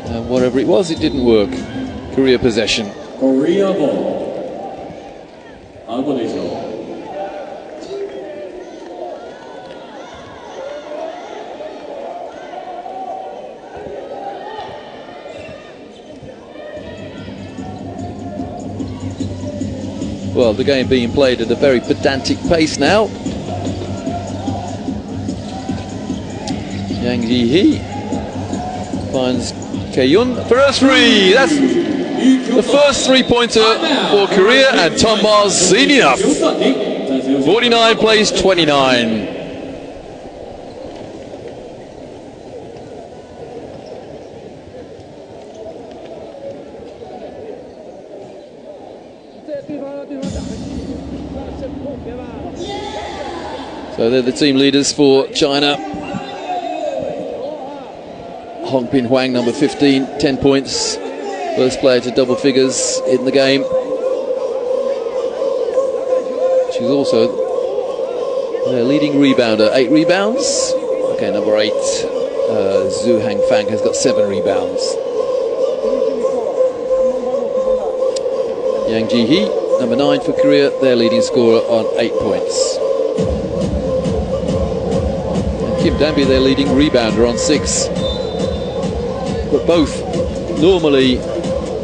And whatever it was, it didn't work. Korea possession. Korea ball. Well, the game being played at a very pedantic pace now. Yang Ji-hee finds Keyun for a 3. That's the first 3-pointer for Korea, and Tom Ma's seen enough. 49 plays 29. So they're the team leaders for China. Hong Bin Hwang, number 15, 10 points. First player to double figures in the game. She's also their leading rebounder, 8 rebounds. Okay, number 8, Zhu Hangfang has got 7 rebounds. Yang Ji-hee, number 9 for Korea, their leading scorer on 8 points. And Kim Danby, their leading rebounder on 6. But both normally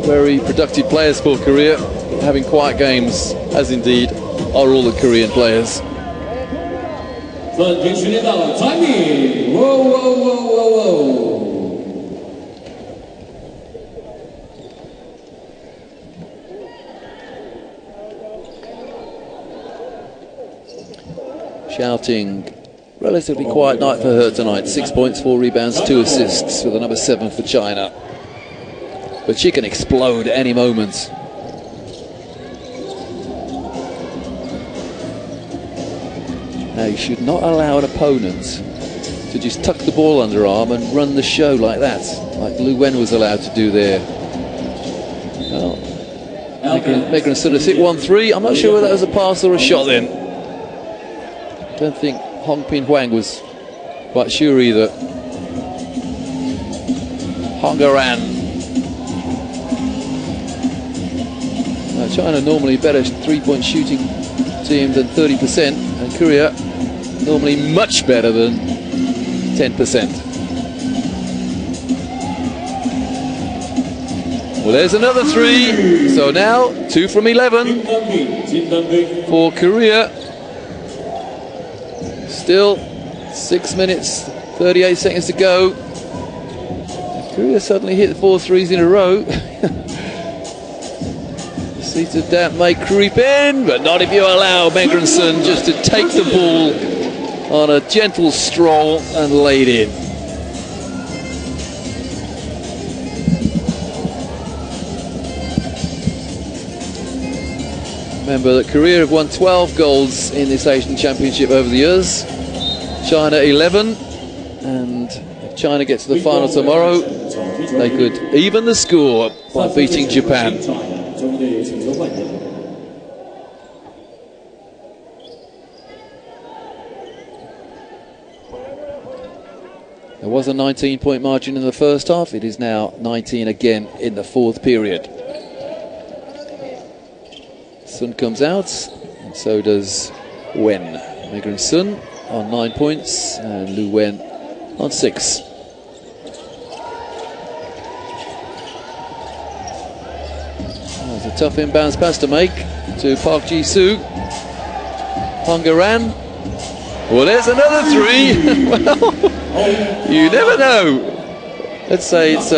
very productive players for Korea, having quiet games, as indeed are all the Korean players. Shouting, relatively quiet night for her tonight. 6 points, 4 rebounds, 2 assists for the number 7 for China. But she can explode at any moment. Now, you should not allow an opponent to just tuck the ball under arm and run the show like that, like Lu Wen was allowed to do there. Megan Sun has hit 1-3. I'm not sure whether that was a pass or a shot then. I don't think Hong Pin Huang was quite sure either. Hongaran. China normally better three-point shooting team than 30%, and Korea normally much better than 10%. Well, there's another three. So now 2 from 11 for Korea. Still 6 minutes 38 seconds to go. Korea suddenly hit 4 threes in a row. The seeds of doubt may creep in, but not if you allow Megan Sun just to take the ball on a gentle stroll and lay it in. Remember that Korea have won 12 golds in this Asian Championship over the years. China 11, and if China gets to the final tomorrow, they could even the score by beating Japan. There was a 19-point margin in the first half. It is now 19 again in the fourth period. Sun comes out, and so does Wen. Megan Sun on 9 points, and Lu Wen on 6. That's a tough inbounds pass to make to Park Ji-soo. Hongaran. Well, there's another three. Well, you never know. Let's say it's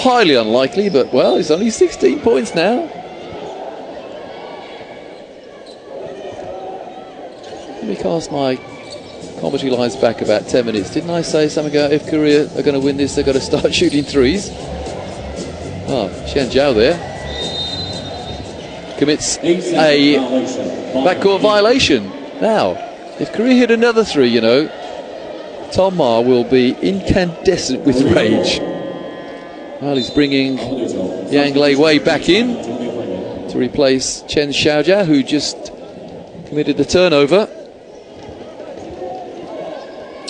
highly unlikely, but well, it's only 16 points now. Let me cast my commentary lines back about 10 minutes. Didn't I say something about if Korea are going to win this, they've got to start shooting threes? Oh, Shen Zhao there commits a backcourt violation. Now, if Korea hit another three, you know, Tom Ma will be incandescent with rage. Well, he's bringing Yang Lei Wei back in to replace Chen Xiaojia, who just committed the turnover.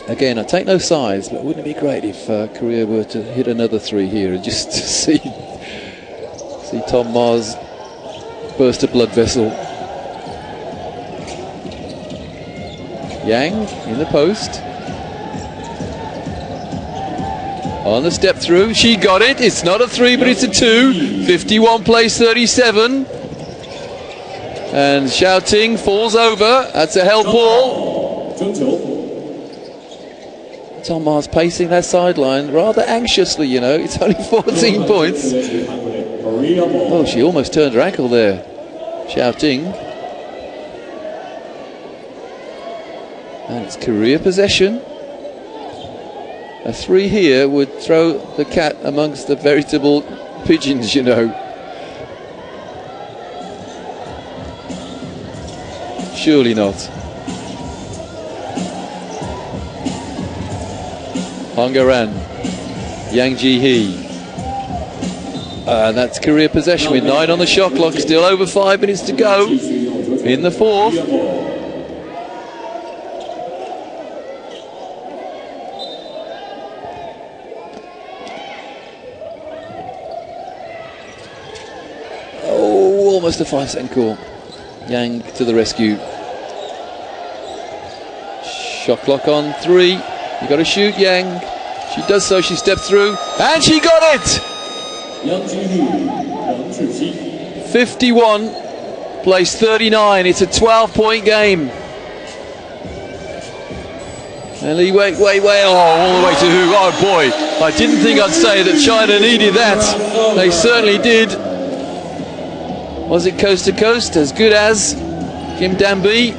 Again, I take no sides, but wouldn't it be great if Korea were to hit another three here and just to see Tom Ma's burst a blood vessel. Yang in the post. On the step through, she got it. It's not a three, but it's a two. 51 plays 37. And Xiao Ting falls over. That's a held ball. Tom Ma's pacing that sideline rather anxiously, you know. It's only 14 points. Oh, she almost turned her ankle there. Xiao Ting. And it's Korea possession. A three here would throw the cat amongst the veritable pigeons, you know. Surely not. Hongaran, Yang Ji-hee. And that's Korea possession with 9 on the shot clock. Still over 5 minutes to go in the fourth. Oh, almost a 5-second call. Yang to the rescue. Shot clock on 3. You got to shoot, Yang. She does so. She steps through, and she got it. 51 plays 39. It's a 12-point game. And Lee Wei, oh, all the way to who? Oh boy! I didn't think I'd say that China needed that. They certainly did. Was it coast to coast? As good as Kim Dan-bi.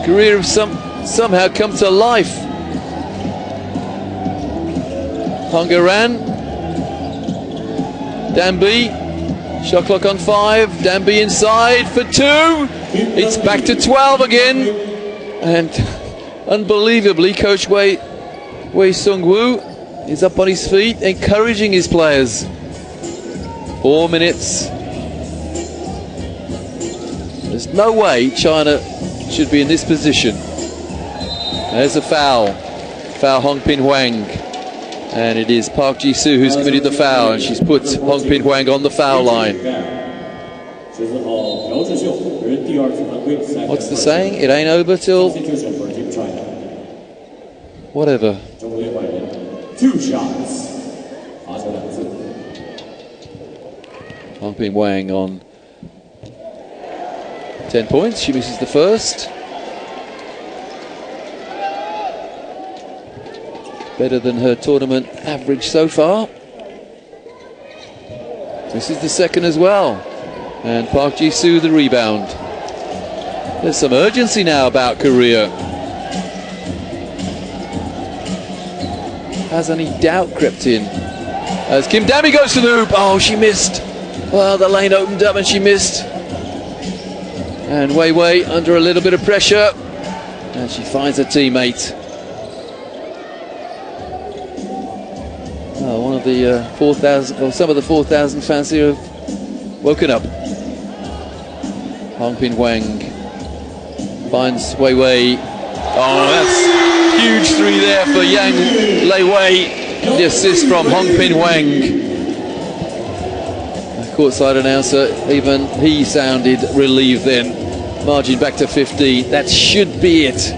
Korea have somehow come to life. Hongaran, Dan-bi, shot clock on 5. Dan-bi inside for 2. It's back to 12 again, and unbelievably, Coach Wei Sung-woo is up on his feet, encouraging his players. 4 minutes, There's no way China should be in this position. There's a foul. Foul Hong Pin Huang. And it is Park Ji-soo who's committed the foul, and she's put Hong Pin Huang on the foul line. What's the saying? It ain't over till... whatever. 2 shots. Hong Pin Huang on 10 points. She misses the first. Better than her tournament average so far. This is the second as well. And Park Ji-soo the rebound. There's some urgency now about Korea. Has any doubt crept in? As Kim Dami goes to the hoop. Oh, she missed. Well, the lane opened up and she missed. And Wei Wei under a little bit of pressure. And she finds her teammate. One of the 4,000, or some of the 4,000 fans here have woken up. Hong Pin Huang finds Wei Wei. Oh, that's huge three there for Yang Lei Wei. The assist from Hong Pin Huang. The courtside announcer, even he sounded relieved then. Margin back to 15. That should be it.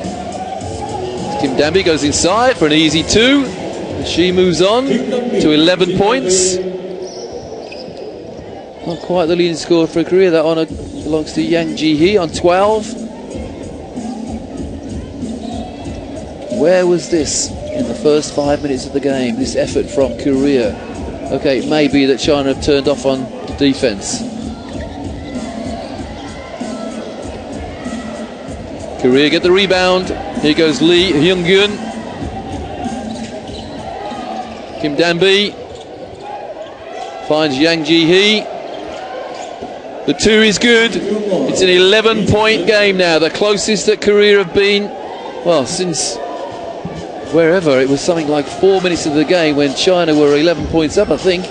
Kim Dambi goes inside for an easy 2. She moves on to 11 points. Not quite the leading scorer for Korea. That honour belongs to Yang Ji-hee on 12. Where was this in the first 5 minutes of the game? This effort from Korea. Okay, it may be that China have turned off on defence. Korea get the rebound. Here goes Lee Hyung-gyun. Kim Dambi finds Yang Ji-hee. The 2 is good. It's an 11-point game now, the closest that Korea have been, well, since wherever. It was something like 4 minutes of the game when China were 11 points up, I think.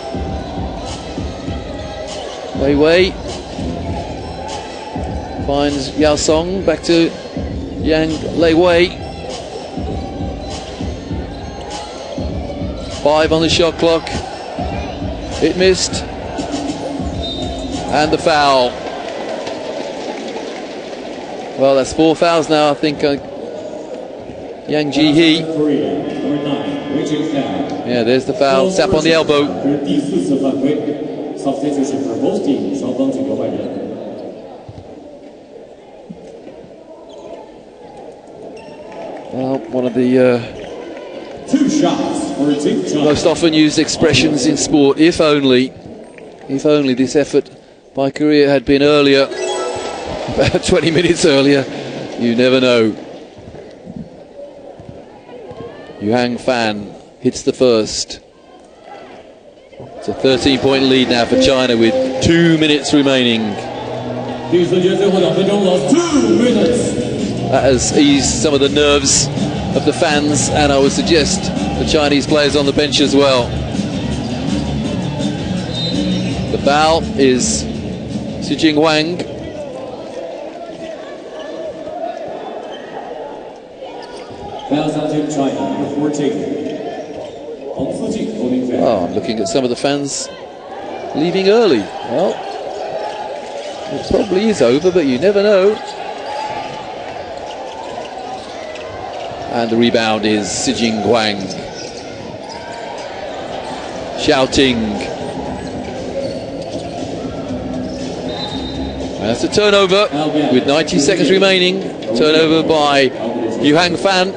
Wei Wei finds Yao Song, back to Yang Lei Wei. 5 on the shot clock. It missed. And the foul. Well, that's 4 fouls now, I think. Yang Ji-hee. Yeah, there's the foul. Tap on the elbow. Well, one of the 2 shots. most often used expressions in sport. If only this effort by Korea had been earlier, about 20 minutes earlier. You never know. Yuhang Fan hits the first. It's a 13-point lead now for China with 2 minutes remaining. That has eased some of the nerves of the fans, and I would suggest the Chinese players on the bench as well. The foul is Xijing Huang. Fouls on Team China, number 14. Oh, I'm looking at some of the fans leaving early. Well, it probably is over, but you never know. And the rebound is Xijing Huang. Shouting. And that's a turnover with 90 seconds remaining. Turnover by Yuhang Fan.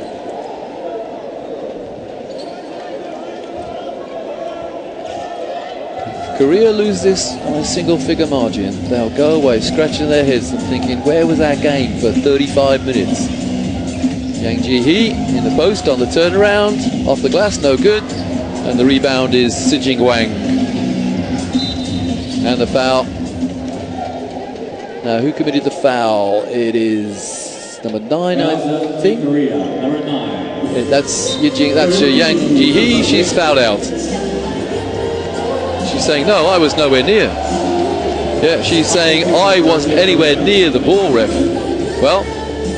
If Korea lose this on a single-figure margin, they'll go away scratching their heads and thinking, where was our game for 35 minutes? Yang Ji-hee in the post on the turnaround, off the glass, no good, and the rebound is Xijing Huang. And the foul. Now, who committed the foul? It is number 9, I think. Number 9. That's Yang Ji-hee. She's fouled out. She's saying, no, I was nowhere near. Yeah, she's saying, I wasn't anywhere near the ball, ref. Well,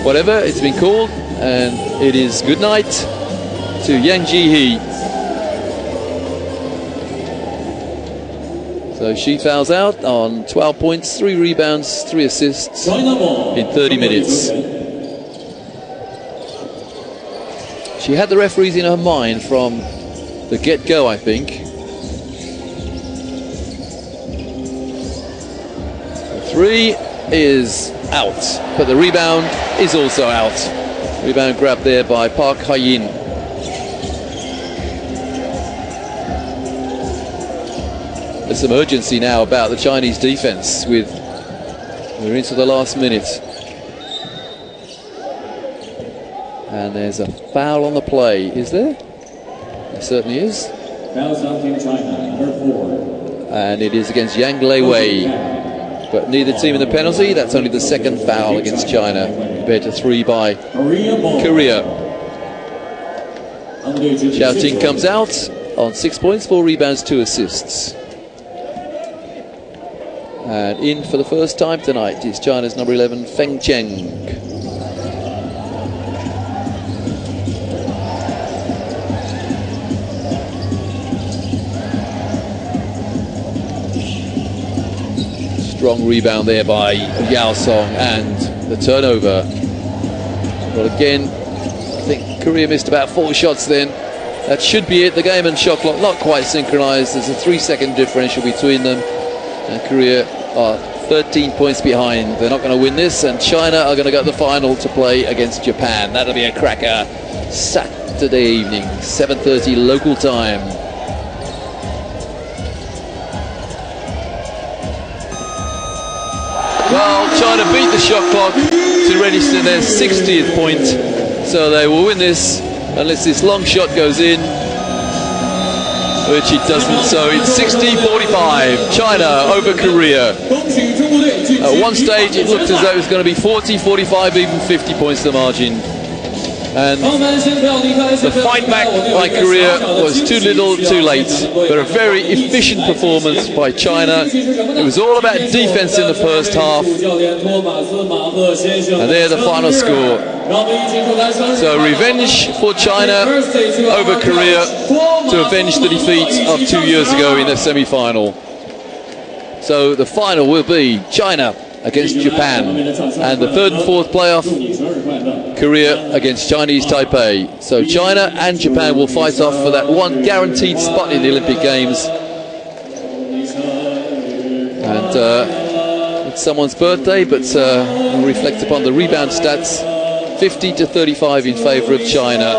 whatever, it's been called, and it is good night to Yang Ji-hee. So she fouls out on 12 points, 3 rebounds, 3 assists in 30 minutes. She had the referees in her mind from the get-go, I think. The 3 is out, but the rebound is also out. Rebound grabbed there by Park Ha-yin. There's some urgency now about the Chinese defense. We're into the last minute. And there's a foul on the play, is there? There certainly is. Fouls on Team China, number 4. And it is against Yang Lei-wei. But neither team in the penalty. That's only the second foul against China, compared to 3 by Korea. Xiao Ting comes out on 6 points, 4 rebounds, 2 assists. And in for the first time tonight is China's number 11, Feng Cheng. Strong rebound there by Yao Song, and the turnover. Well, again, I think Korea missed about 4 shots then. That should be it. The game and shot clock not quite synchronized. There's a 3-second differential between them. And Korea are 13 points behind. They're not going to win this, and China are going to go to the final to play against Japan. That'll be a cracker. Saturday evening, 7:30 local time. Well, China beat the shot clock to register their 60th point, so they will win this unless this long shot goes in, which it doesn't. So it's 60-45, China over Korea. At one stage it looked as though it was going to be 40, 45, even 50 points the margin. And the fight back by Korea was too little, too late. But a very efficient performance by China. It was all about defense in the first half. And there the final score. So revenge for China over Korea to avenge the defeat of 2 years ago in the semi-final. So the final will be China against Japan, and the 3rd and 4th playoff, Korea against Chinese Taipei. So China and Japan will fight off for that one guaranteed spot in the Olympic Games. And it's someone's birthday, but we'll reflect upon the rebound stats. 50-35 in favour of China.